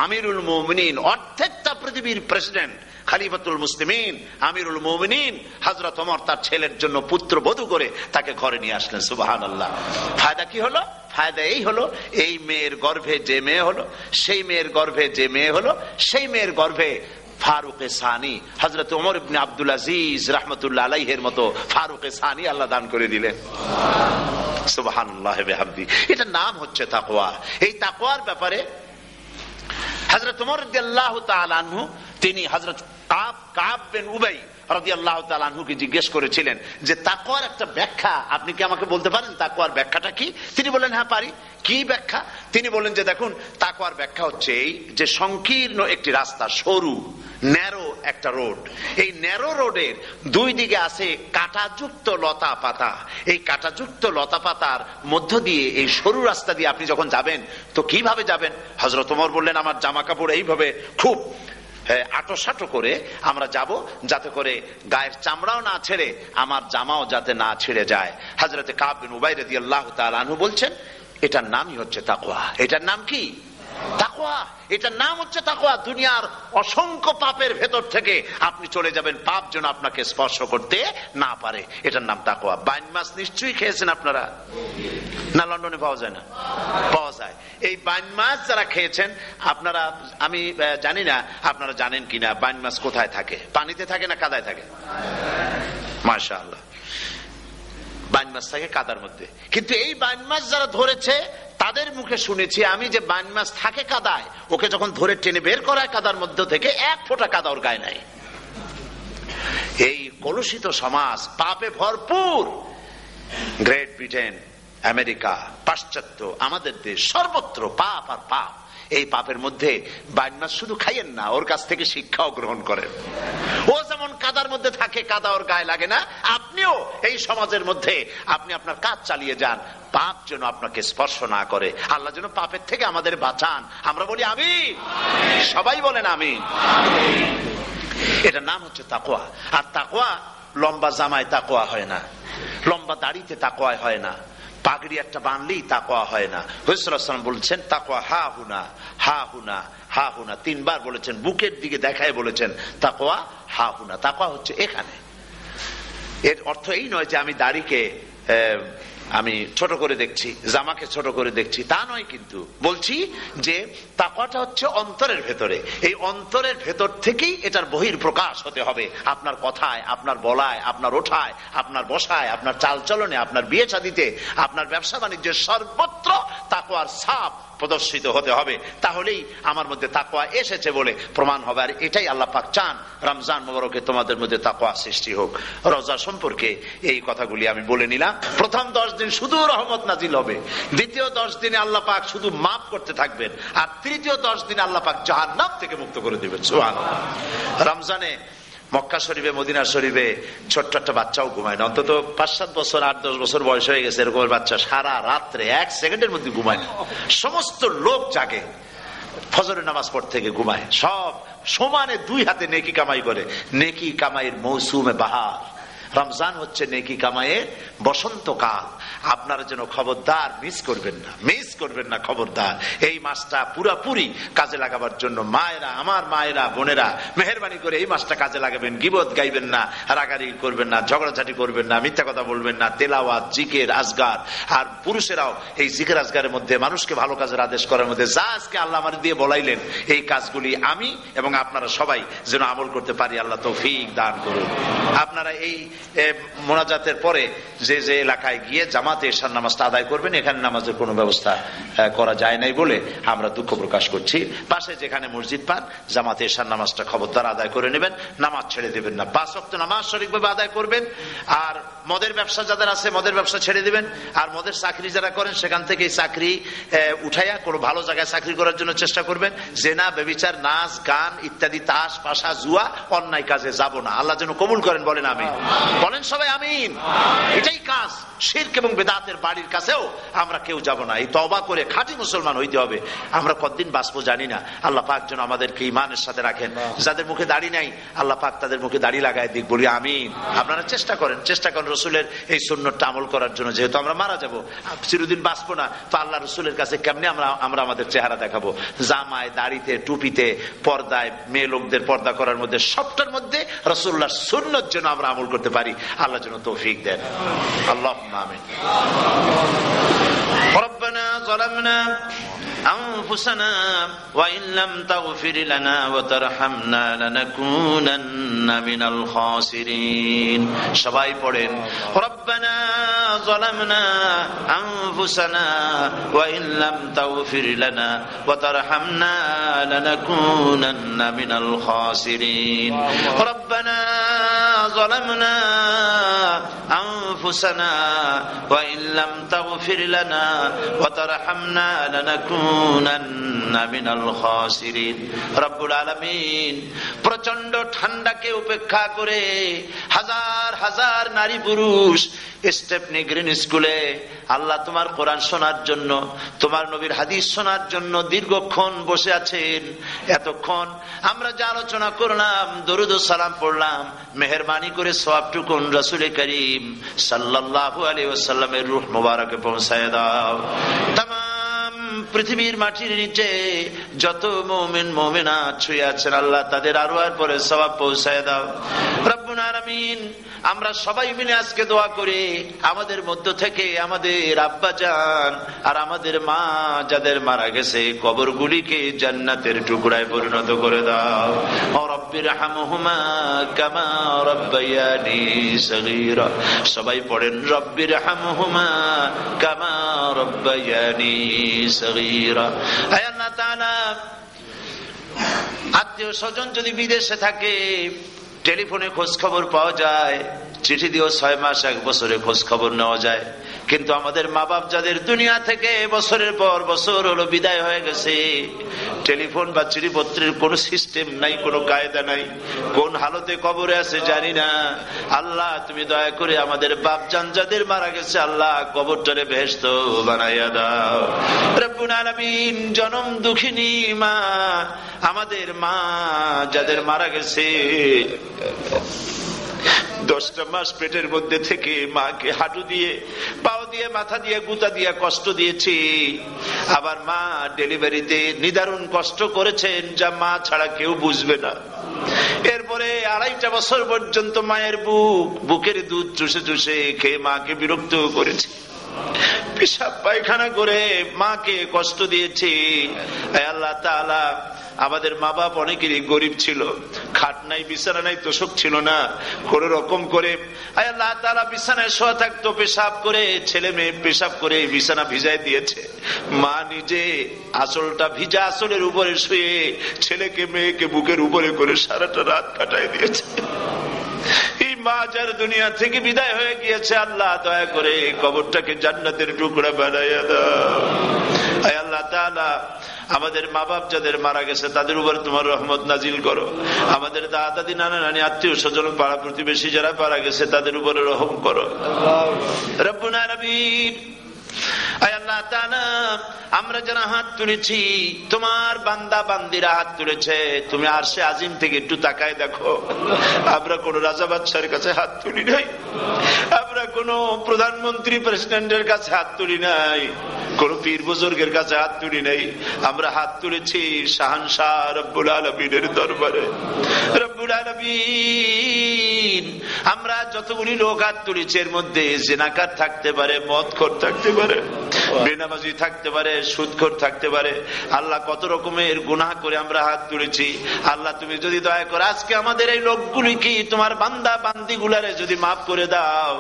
আমিরুল মুমিনিন, অর্ধেকটা পৃথিবীর প্রেসিডেন্ট, খলিফাতুল মুসলিমিন, আমিরুল মুমিনিন হযরত ওমর তার ছেলের জন্য পুত্রবধূ করে তাকে ঘরে নিয়ে আসলেন। সুবহানাল্লাহ। ফায়দা কি হলো? ফায়দা এই হলো, এই মেয়ের গর্ভে যে মেয়ে হলো, সেই মেয়ের গর্ভে যে মেয়ে হলো, সেই মেয়ের গর্ভে ফারুক সানি হযরত ওমর ইবনে আব্দুল আজিজ রাহমাতুল্লাহ আলাইহির মতো ফারুক সানি আল্লাহ দান করে দিলেন। সুবহানাল্লাহ ওয়া বিহামদি। এটা নাম হচ্ছে তাকওয়া। এই তাকওয়ার ব্যাপারে হযরত ওমর রাদিয়াল্লাহু তাআলা আনহু তিনি হযরত কাব বিন উবাই রাদিয়াল্লাহু তাআলা আনহুকে জিজ্ঞেস করেছিলেন যে তাকওয়ার একটা ব্যাখ্যা আপনি কি আমাকে বলতে পারেন, তাকওয়ার ব্যাখ্যাটা কি? তিনি বললেন, হ্যাঁ পারি। কি ব্যাখ্যা? তিনি বললেন যে দেখুন, তাকওয়ার ব্যাখ্যা হচ্ছে এই যে সংকীর্ণ একটি রাস্তা, সরু ন্যারো একটা রোড, এই ন্যারো রোডের দুই দিকে আছে কাঁটাযুক্ত লতা পাতা। এই কাঁটাযুক্ত লতা পাতার মধ্য দিয়ে এই সরু রাস্তা দিয়ে আপনি যখন যাবেন তো কিভাবে যাবেন? হযরত ওমর বললেন, আমার জামা কাপড় এইভাবে খুব আটোসাটো করে আমরা যাব, যাতে করে গায়ের চামড়াও না ছেড়ে আমার জামাও যাতে না ছেড়ে যায়। হযরতে কাব বিন উবাই রাদিয়াল্লাহু তাআলা আনহু বলছেন, এটার নামই হচ্ছে তাকওয়া। এটার নাম কি? তাকওয়া। এটার নাম হচ্ছে তাকওয়া। দুনিয়ার অসংখ্য পাপের ভেতর থেকে আপনি চলে যাবেন, পাপ যেন আপনাকে স্পর্শ করতে না পারে। এটার নাম তাকওয়া। বাইন মাছ নিশ্চয়ই খেয়েছেন আপনারা, না লন্ডনে পাওয়া যায় না? পাওয়া যায়। এই বাইন মাছ যারা খেয়েছেন আপনারা, আমি জানি না আপনারা জানেন কিনা, বাইন মাছ কোথায় থাকে? পানিতে থাকে না কাদায় থাকে? মাশাআল্লাহ, বাইন মাছ থাকে কাদার মধ্যে। কিন্তু এই বাইন মাছ যারা ধরেছে তাদের মুখে শুনেছি আমি যে বাইন মাছ থাকে কাদায়, ওকে যখন ধরে টেনে বের করায় কাদার মধ্যে থেকে এক ফোঁটা কাদা ওর গায়ে নাই। এই কলুষিত সমাজ, পাপে ভরপুর। গ্রেট ব্রিটেন, আমেরিকা, পাশ্চাত্য, আমাদের দেশ, সর্বত্র পাপ আর পাপ। এই পাপের মধ্যে বাইন মাছ শুধু খাইয়েন না, ওর কাছ থেকে শিক্ষাও গ্রহণ করেন। ও যেমন কাদার মধ্যে থাকে, কাদা ওর গায়ে লাগে না, আপনিও এই সমাজের মধ্যে আপনি আপনার কাজ চালিয়ে যান, পাপ যেন আপনাকে স্পর্শ না করে। আল্লাহ যেন পাপের থেকে আমাদের বাঁচান। আমরা বলি আমিন, সবাই বলেন আমিন। এটার নাম হচ্ছে তাকওয়া। আর তাকওয়া লম্বা জামায় তাকওয়া হয় না, লম্বা দাড়িতে তাকওয়া হয় না, পাগড়ি একটা বানলেই তাকওয়া হয় না। রাসূলুল্লাহ সাল্লাল্লাহু আলাইহি ওয়াসাল্লাম বলেছেন তাকওয়া হা হুনা, হা হুনা, হা হুনা, 3 বার বলেছেন, বুকের দিকে দেখায় বলেছেন তাকওয়া হা হুনা। তাকওয়া হচ্ছে এখানে। এর অর্থ এই নয় যে আমি দাড়িকে আমি ছোট করে দেখছি, জামাকে ছোট করে দেখছি, তা নয়। কিন্তু বলছি যে তাকওয়াটা হচ্ছে অন্তরের ভেতরে। এই অন্তরের ভেতর থেকেই এটার বহির প্রকাশ হতে হবে। আপনার কথায়, আপনার বলায়, আপনার ওঠায়, আপনার বসায়, আপনার চালচলনে, আপনার বিয়ে শাদীতে, আপনার ব্যবসা বাণিজ্যের সর্বত্র তাকওয়ার ছাপ প্রদর্শিত হতে হবে। তাহলেই আমার মধ্যে তাকওয়া এসেছে বলে প্রমাণ হবে। আর এটাই আল্লাহ পাক চান, রমজান মোবারকে তোমাদের মধ্যে তাকওয়া সৃষ্টি হোক। রোজা সম্পর্কে এই কথাগুলি আমি বলে নিলাম। প্রথম 10 দিন শুধু রহমত নাজিল হবে, দ্বিতীয় 10 দিনে আল্লাহ পাক শুধু মাফ করতে থাকবেন, আর তৃতীয় 10 দিনে আল্লাহ পাক জাহান্নাম থেকে মুক্ত করে দিবেন। সুবহানাল্লাহ। রমজানে মক্কা শরীফে, মদিনা শরীফে ছোট্ট একটা বাচ্চাও ঘুমায় না। অন্তত 5-7 বছর, 8-10 বছর বয়স হয়ে গেছে এরকমের বাচ্চা সারা রাত্রে 1 সেকেন্ডের মধ্যে ঘুমায় না। সমস্ত লোক জাগে, ফজরের নামাজ পড়তে থেকে ঘুমায়, সব সমানে 2 হাতে নেকি কামাই করে। নেকি কামাইয়ের মৌসুমে বাহার। রমজান হচ্ছে নেকি কামাইয়ের বসন্তকাল। আপনারা যেন খবরদার মিস করবেন না, মিস করবেন না, খবরদার। এই মাসটা পুরাপুরি কাজে লাগাবার জন্য মায়েরা, আমার মায়েরা, বোনেরা, মেহেরবানি করে এই মাসটা কাজে লাগাবেন। গীবত গাইবেন না, রাগারাগি করবেন না, ঝগড়াঝাটি করবেন না, মিথ্যা কথা বলবেন না, তেলাওয়াত, জিকির, আজগার। আর পুরুষেরাও এই জিকির আজগারের মধ্যে, মানুষকে ভালো কাজের আদেশ করার মধ্যে যা আজকে আল্লাহ আমার দিয়ে বলাইলেন, এই কাজগুলি আমি এবং আপনারা সবাই যেন আমল করতে পারি। আল্লাহ তৌফিক দান করুন। আপনারা এই মোনাজাতের পরে যে যে এলাকায় গিয়ে জামাতে এশার নামাজটা আদায় করবেন, এখানে নামাজের কোনো ব্যবস্থা করা যায় নাই বলে আমরা দুঃখ প্রকাশ করছি। পাশে যেখানে মসজিদ পান, জামাতে এশার নামাজটা খবরদার আদায় করে নেবেন, নামাজ ছেড়ে দেবেন না। 5 ওয়াক্ত নামাজ সঠিকভাবে আদায় করবেন। আর মদের ব্যবসা যাদের আছে, মদের ব্যবসা ছেড়ে দিবেন। আর মদের চাকরি যারা করেন, সেখান থেকে চাকরি উঠাইয়া কোনো ভালো জায়গায় চাকরি করার জন্য চেষ্টা করবেন। জেনা, ব্যভিচার, নাচ, গান ইত্যাদি, তাস, পাশা, জুয়া, অন্যায় কাজে যাব না। আল্লাহ যেন কবুল করেন, বলেন আমিন। বলেন সবাই আমিন। এটাই কাজ। শিরক এবং বেদাতের বাড়ির কাছেও আমরা কেউ যাব না। এই তওবা করে খাঁটি মুসলমান হইতে হবে। আমরা কতদিন বাঁচবো জানি না। আল্লাহ পাক যেন আমাদেরকে ঈমানের সাথে রাখেন। যাদের মুখে দাড়ি নাই, আল্লাহ পাক তাদের মুখে দাড়ি লাগায় দিক, বলি আমিন। আপনারা চেষ্টা করেন রসুলের এই সুন্নতটা আমল করার জন্য। যেহেতু আমরা মারা যাব, চিরদিন বাঁচবো না, তো আল্লাহ রসুলের কাছে কেমনে আমরা আমাদের চেহারা দেখাবো? জামায়, দাড়িতে, টুপিতে, পর্দায়, মেয়ে লোকদের পর্দা করার মধ্যে, সবটার মধ্যে রসুল্লাহর সুন্নত যেন আমরা আমল করতে পারি। আল্লাহ যেন তৌফিক দেন। আল্লাহুম্মা আমিন। ربنا ظلمنا أنفسنا وإن لم تغفر لنا وترحمنا لنكونن من الخاسرين. সবাই পড়েন ربنا ظلمنا أنفسنا وإن لم تغفر لنا وترحمنا لنكونن من الخاسرين. ربنا ظلمنا أنفسنا وإن لم تغفر لنا وترحمنا لنكونن من الخاسرين. রব্বুল আলামিন প্রচন্ড ঠান্ডাকে উপেক্ষা করে হাজার হাজার নারী পুরুষ স্টেপনি গ্রিন স্কুলে আল্লাহ তোমার কোরআন শোনার জন্য, তোমার নবীর হাদিস শোনার জন্য দীর্ঘক্ষণ বসে আছেন। এতক্ষণ আমরা যে আলোচনা করলাম, দরুদ ও সালাম পড়লাম, মেহেরবানি করে সওয়াবটুকুন রাসূল করিম সাল্লাল্লাহু আলাইহি ওয়াসাল্লামের রূহ মুবারকে পৌঁছায় দাও। তামাম পৃথিবীর মাটির নিচে যত মুমিন মুমিনাত শুয়ে আছেন, আল্লাহ তাদের আরওয়ার পরে সওয়াব পৌঁছায় দাও। রব্বুল আলামিন আমরা সবাই মিলে আজকে দোয়া করি, আমাদের মধ্য থেকে আমাদের আব্বা জান আর আমাদের মা যাদের মারা গেছে, কবরগুলিকে জান্নাতের টুকরায় পরিণত করে দাও। ও রব্বির হামহুমা কামা রব্বায়ানি সগীরা। সবাই পড়েন রব্বির হামহুমা কামা রব্বায়ানি সগীরা। হে আল্লাহ তাআলা, আত্মীয় স্বজন যদি বিদেশে থাকে, টেলিফোনে খোঁজ খবর পাওয়া যায়, চিঠি দিয়েও 6 মাস 1 বছরে খোঁজ খবর নেওয়া যায়, কিন্তু আমাদের মা বাপ যাদের দুনিয়া থেকে বছরের পর বছর হলো বিদায় হয়ে গেছে, টেলিফোন বা চিঠিপত্রের কোনো সিস্টেম নাই, কোনো কায়দা নাই, কোন হালতে কবরে আছে জানি না। আল্লাহ তুমি দয়া করে আমাদের বাপজান যাদের মারা গেছে আল্লাহ কবরটারে বেহেশত বানাইয়া দাও। রব্বুল আলামিন জনম দুঃখিনী মা, আমাদের মা যাদের মারা গেছে 10টা মাস পেটের মধ্যে থেকে মাকে হাঁটু দিয়ে, পাও দিয়ে, মাথা দিয়ে, গুতা দিয়ে কষ্ট দিয়েছি। আবার মা ডেলিভারিতে নিদারুণ কষ্ট করেছেন যা মা ছাড়া কেউ বুঝবে না। এরপরে 2.5টা বছর পর্যন্ত মায়ের বুকের দুধ চুষে চুষে খেয়ে মাকে বিরক্ত করেছে, পেশাব পায়খানা করে মাকে কষ্ট দিয়েছি। আল্লাহ তাআলা আমাদের মা বাপ অনেকেরই গরিব ছিল, খাট নাই, বিছানা নাই, তোষক ছিল না, কোন রকম করে আল্লাহ তাআলা বিছানায় শোয়া থাকতো, পেশাব করে, ছেলে মেয়ে পেশাব করে বিছানা ভিজাই দিয়েছে। মা নিজে আঁচলটা ভিজা আঁচলের উপরে শুয়ে ছেলেকে মেয়েকে বুকের উপরে করে সারাটা রাত কাটাই দিয়েছে। এই মা যার দুনিয়া থেকে বিদায় হয়ে গিয়েছে আল্লাহ দয়া করে কবরটাকে জান্নাতের টুকরা বানাইয়া দাও। আল্লাহ তাআলা আমাদের মা বাপ যাদের মারা গেছে তাদের উপর তোমার রহমত নাজিল করো। আমাদের দাদা দাদি, নানা নানি, আত্মীয় স্বজন, পাড়া প্রতিবেশী যারা মারা গেছে তাদের উপরে রহম করো। রব্বুল আলামিন আল্লাহ তাআলা আমরা যারা হাত তুলেছি, তোমার বান্দা বান্দিরা হাত তুলেছে, তুমি আরশে আজিম থেকে একটু তাকায় দেখো, আমরা কোন রাজা বাদশার কাছে হাত তুলি নাই, আমরা কোন প্রধানমন্ত্রী প্রেসিডেন্টের কাছে হাত তুলি নাই, কোন পীর বুজুর্গের কাছে হাত তুলি নাই, আমরা হাত তুলেছি শাহানশাহ রব্বুল আলামিনের দরবারে। রব্বুল আলামিন আমরা যতগুলি লোক হাত তুলেছি এর মধ্যে জিনাকার থাকতে পারে, মদখোর থাকতে পারে, বেনামাজি থাকতে পারে, সুদখোর থাকতে পারে। আল্লাহ কত রকমের গুনাহ করে আমরা হাত তুলেছি। আল্লাহ তুমি যদি দয়া করে আজকে আমাদের এই লোকগুলি কি তোমার বান্দা বান্দি গুলারে যদি মাফ করে দাও,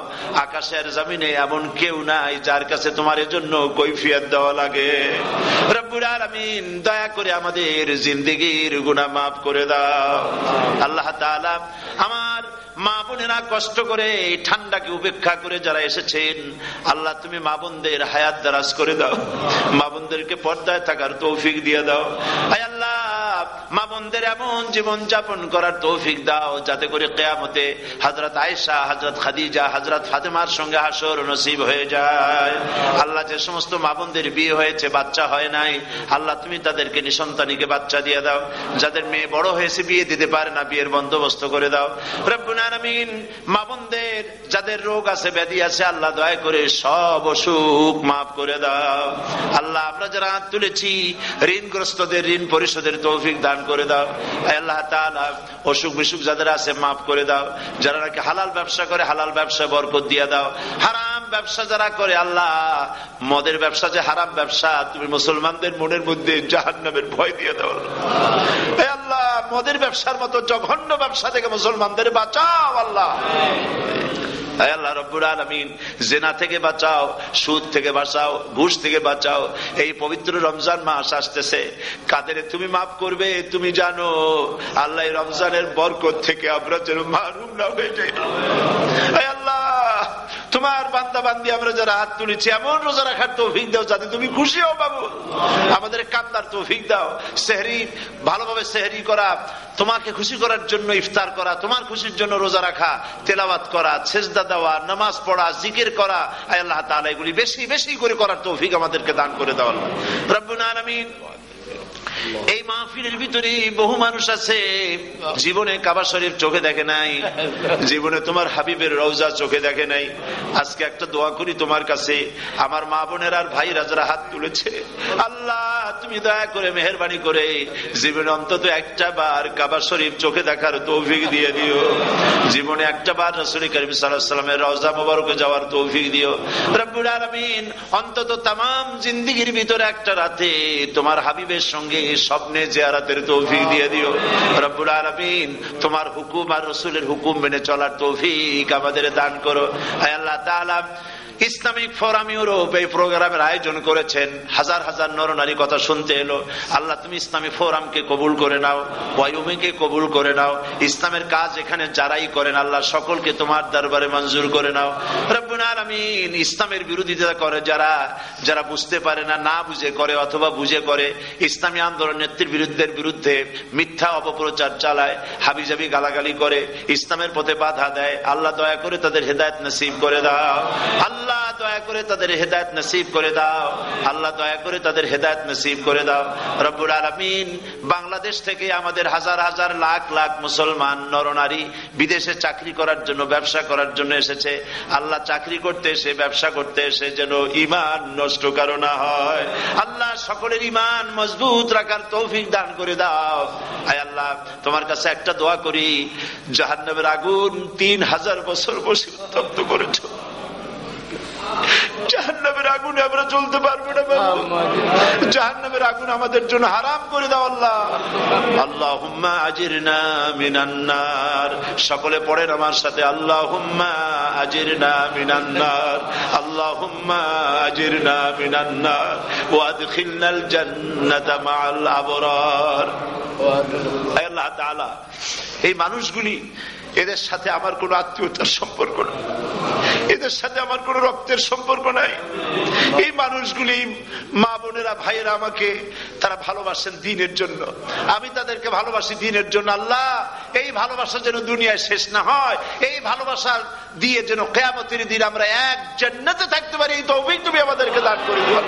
আকাশের জমিনে এমন কেউ নাই যার কাছে তোমার জন্য কৈফিয়ত দেওয়া লাগে। রব্বুল আলামিন দয়া করে আমাদের জিন্দেগির গুনাহ মাফ করে দাও। আল্লাহ তাআলা আমার মা বোনেরা কষ্ট করে ঠান্ডাকে উপেক্ষা করে যারা এসেছেন আল্লাহ তুমি মা বোনদের হায়াত দারাজ করে দাও, মা বোনদেরকে পর্দায় থাকার তৌফিক দিয়ে দাও। আয় আল্লাহ মা বোনদের এমন জীবন যাপন করার তৌফিক দাও যাতে করে কিয়ামতে হযরত আয়েশা, হযরত খাদিজা, হযরত ফাতেমার সঙ্গে হাসর নসিব হয়ে যায়। আল্লাহ যে সমস্ত মা বোনদের বিয়ে হয়েছে বাচ্চা হয় নাই আল্লাহ তুমি তাদেরকে নিঃসন্তানীকে বাচ্চা দিয়ে দাও। যাদের মেয়ে বড় হয়েছে বিয়ে দিতে পারে না বিয়ের বন্দোবস্ত করে দাও। রব্বুল আলামিন মা বোনদের যাদের রোগ আছে ব্যাধি আছে আল্লাহ দয়া করে সব অসুখ মাফ করে দাও। আল্লাহ আমরা যারা হাত তুলেছি ঋণগ্রস্তদের ঋণ পরিশোধের তৌফিক দান করে দাও। আল্লাহ তাআলা অসুখ বিসুখ যাদের আছে মাফ করে দাও। যারা নাকি হালাল ব্যবসা করে হালাল ব্যবসা বরকত দিয়ে দাও। হারাম ব্যবসা যারা করে আল্লাহ মদের ব্যবসা যে হারাম ব্যবসা তুমি মুসলমানদের মনের মধ্যে জাহান্নামের ভয় দিয়ে দাও। আল্লাহ মদের ব্যবসার মতো জঘন্য ব্যবসা থেকে মুসলমানদের বাঁচাও আল্লাহ। আল্লাহ রব্বুল আলামিন জিনা থেকে বাঁচাও, সুদ থেকে বাঁচাও, ঘুষ থেকে বাঁচাও। এই পবিত্র রমজান মাস আসতেছে, কাদের তুমি মাফ করবে তুমি জানো। আল্লাহ রমজানের বরকত থেকে আমরা যেন মাহরুম না হয়ে যাই। আল্লাহ তোমার বান্দা বান্দি আমরা যারা হাত তুলেছি এমন রোজা রাখার তৌফিক দাও যাতে তুমি খুশি হও বাবু। আমাদের কান্দার তৌফিক দাও, সেহরি ভালোভাবে সেহরি করা, তোমাকে খুশি করার জন্য ইফতার করা, তোমার খুশির জন্য রোজা রাখা, তেলাওয়াত করা, সেজদা দেওয়া, নামাজ পড়া, জিকির করা। আল্লাহ তাআলা এগুলি বেশি বেশি করে করার তৌফিক আমাদেরকে দান করে দাও আল্লাহ রব্বুল আলামিন। এই মাহফিলের ভিতরে বহু মানুষ আছে জীবনে কাবা শরীফ চোখে দেখে নাই, জীবনে তোমার হাবিবের রওজা চোখে দেখে নাই। আজকে একটা দোয়া করি তোমার কাছে, আমার মা বোনের আর ভাইরা যারা হাত তুলেছে আল্লাহ তুমি দয়া করে মেহেরবানি করে জীবনে অন্তত একটা বার কাবা শরীফ চোখে দেখার তৌফিক দিয়ে দিও। জীবনে একটা বার রাসূল করিম সাল্লাল্লাহু আলাইহি ওয়াসাল্লামের রওজা মোবারকে যাওয়ার তৌফিক দিও রব্বুল আলামিন। অন্তত তামাম জিন্দেগির ভিতরে একটা রাতে তোমার হাবিবের সঙ্গে স্বপ্নে জিয়ারতের তৌফিক দিয়ে দিও রব্বুল আলামিন। তোমার হুকুম আর রাসূলের হুকুম মেনে চলার তৌফিক আমাদের দান করো। হে আল্লাহ তাআলা, ইসলামিক ফোরাম ইউরোপ এই প্রোগ্রামের আয়োজন করেছেন, হাজার হাজার নরনারী কথা শুনতে এলো। আল্লাহ তুমি ইসলামী ফোরামকে কবুল করে নাও, ওয়াইউমিকে কবুল করে নাও, ইসলামের কাজ এখানে যারাই করেন আল্লাহ সকলকে তোমার দরবারে মঞ্জুর করে নাও রব্বুল আলামিন। ইসলামের বিরোধিতা করে যারা, যারা বুঝতে পারে না, না বুঝে করে অথবা বুঝে করে, ইসলামী আন্দোলন নেতৃবৃন্দের বিরুদ্ধে মিথ্যা অপপ্রচার চালায়, হাবিজাবি গালাগালি করে, ইসলামের পথে বাধা দেয়, আল্লাহ দয়া করে তাদের হেদায়েত নসিব করে দাও। আল্লাহ দয়া করে তাদের হেদায়েত নসিব করে দাও। আল্লাহ দয়া করে তাদের হেদায়েত নসিব করে দাও রব্বুল আলামিন। বাংলাদেশ থেকে আমাদের হাজার হাজার লাখ লাখ মুসলমান নরনারী বিদেশে চাকরি করার জন্য, ব্যবসা করার জন্য এসেছে। আল্লাহ চাকরি করতে এসে, ব্যবসা করতে এসে যেন ঈমান নষ্ট কারো না হয়। আল্লাহ সকলের ঈমান মজবুত রাখার তৌফিক দান করে দাও। আয় আল্লাহ, তোমার কাছে একটা দোয়া করি, জাহান্নামের আগুন 3000 বছর বসে উত্তপ্ত করেছো, জাহান্নামের আগুনে আমরা চলতে পারবো না বাবা। জাহান্নামের আগুন আমাদের জন্য হারাম করে দাও আল্লাহ। আল্লাহুম্মা আজিরনা মিনান নার। সকলে পড়েন আমার সাথে, আল্লাহুম্মা আজিরনা মিনান নার, আল্লাহুম্মা আজিরনা মিনান নার ওয়া আদখিলনাল জান্নাতা মাআল আবরার। হে আল্লাহ তাআলা, এই মানুষগুলি, এদের সাথে আমার কোনো আত্মীয়তার সম্পর্ক নেই, এদের সাথে আমার কোনো রক্তের সম্পর্ক নাই। এই মানুষগুলি, মা বোনেরা, ভাইয়েরা, আমাকে তারা ভালোবাসেন দ্বীনের জন্য, আমি তাদেরকে ভালোবাসি দ্বীনের জন্য। আল্লাহ, এই ভালোবাসা যেন দুনিয়ায় শেষ না হয়, এই ভালোবাসা দিয়ে যেন কিয়ামতের দিন আমরা এক জান্নাতে থাকতে পারি, এই তৌফিক তুমি আমাদেরকে দান করে দিও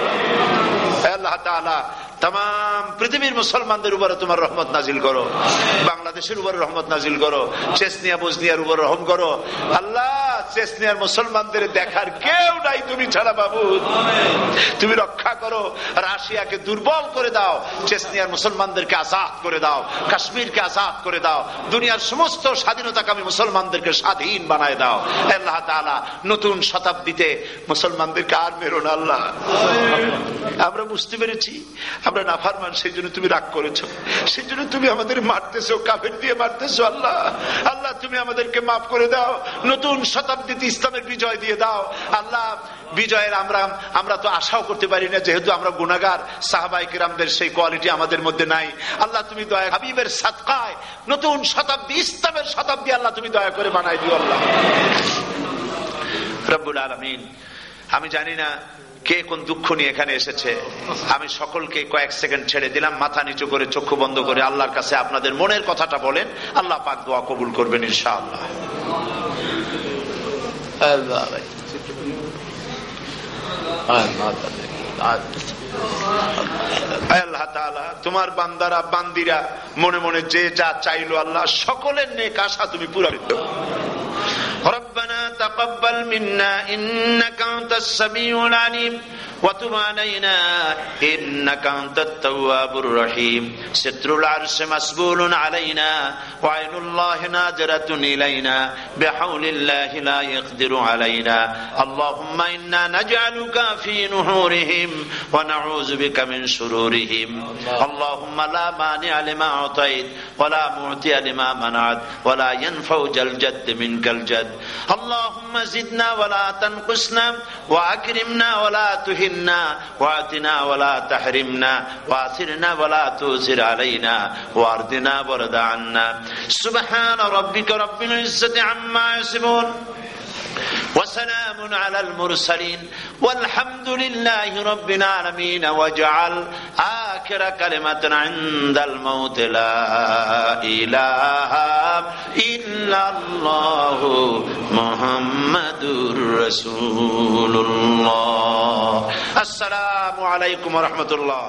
আল্লাহ তাআলা। तमाम পৃথিবীর মুসলমানদের উপরে তোমার রহমত নাজিল করো, বাংলাদেশের উপরে রহমত নাজিল করো, চেচনিয়া বুজনিয়ার উপর রহম করো আল্লাহ। চেচনিয়ার মুসলমানদের দেখার কেউ নাই তুমি ছাড়া বাবু, তুমি রক্ষা করো। রাশিয়াকে দুর্বল করে দাও, চেচনিয়ার মুসলমানদেরকে আজাদ করে দাও, কাশ্মীরকে আজাদ করে দাও, দুনিয়ার সমস্ত স্বাধীনতাকামী মুসলমানদেরকে স্বাধীন বানায় দাও আল্লাহ তাআলা। নতুন শতাব্দীতে মুসলমানদেরকে আর মেরো না আল্লাহ। আমরা বুঝতে পেরেছি আমরা নাফরমান, সেই জন্য তুমি রাগ করেছো, সেই জন্য তুমি আমাদের মারতেছো, কাফের দিয়ে মারতেছো আল্লাহ। আল্লাহ তুমি আমাদেরকে মাফ করে দাও, নতুন শতাব্দীতে ইসলামের বিজয় দিয়ে দাও আল্লাহ। বিজয়ের আমরা তো আশাও করতে পারি না, যেহেতু আমরা গুনাহগার। সাহাবায়ে কিরামদের সেই কোয়ালিটি আমাদের মধ্যে নাই আল্লাহ। তুমি দয়া, হাবিবের সাদকায় নতুন শতাব্দী, ইসলামের শতাব্দী আল্লাহ তুমি দয়া করে বানাই দিও আল্লাহ রব্বুল আলামিন। আমি জানি না কে কোন দুঃখ নিয়ে এখানে এসেছে, আমি সকলকে কয়েক সেকেন্ড ছেড়ে দিলাম, মাথা নিচু করে চক্ষু বন্ধ করে আল্লাহর কাছে আপনাদের মনের কথাটা বলেন, আল্লাহ পাক দোয়া কবুল করবেন ইনশাআল্লাহ। আল্লাহ তাআলা, তোমার বান্দারা বান্দিরা মনে মনে যে যা চাইলো আল্লাহ, সকলের নেক আশা তুমি পুরা করো। ربنا تقبل منا إنك أنت السميع العليم وتب علينا إنك أنت التواب الرحيم. ستر العرش مسبول علينا وعين الله ناظرة إلينا بحول الله لا يقدر علينا. اللهم إنا نجعلك في نحورهم ونعوذ بك من شرورهم. اللهم لا مانع لما أعطيت ولا معطي لما منعت ولا ينفع ذا الجد منك الجد. اللهم زدنا ولا تنقصنا وأكرمنا ولا تهنا وآتنا ولا تحرمنا وآثرنا ولا تؤثر علينا وأرضنا وارض عنا. سبحان ربك رب العزة عما يصفون وسلام على المرسلين والحمد لله رب العالمين. واجعل آخر كلمة عند الموت لا إله إلا الله محمد رسول الله. السلام عليكم ورحمة الله.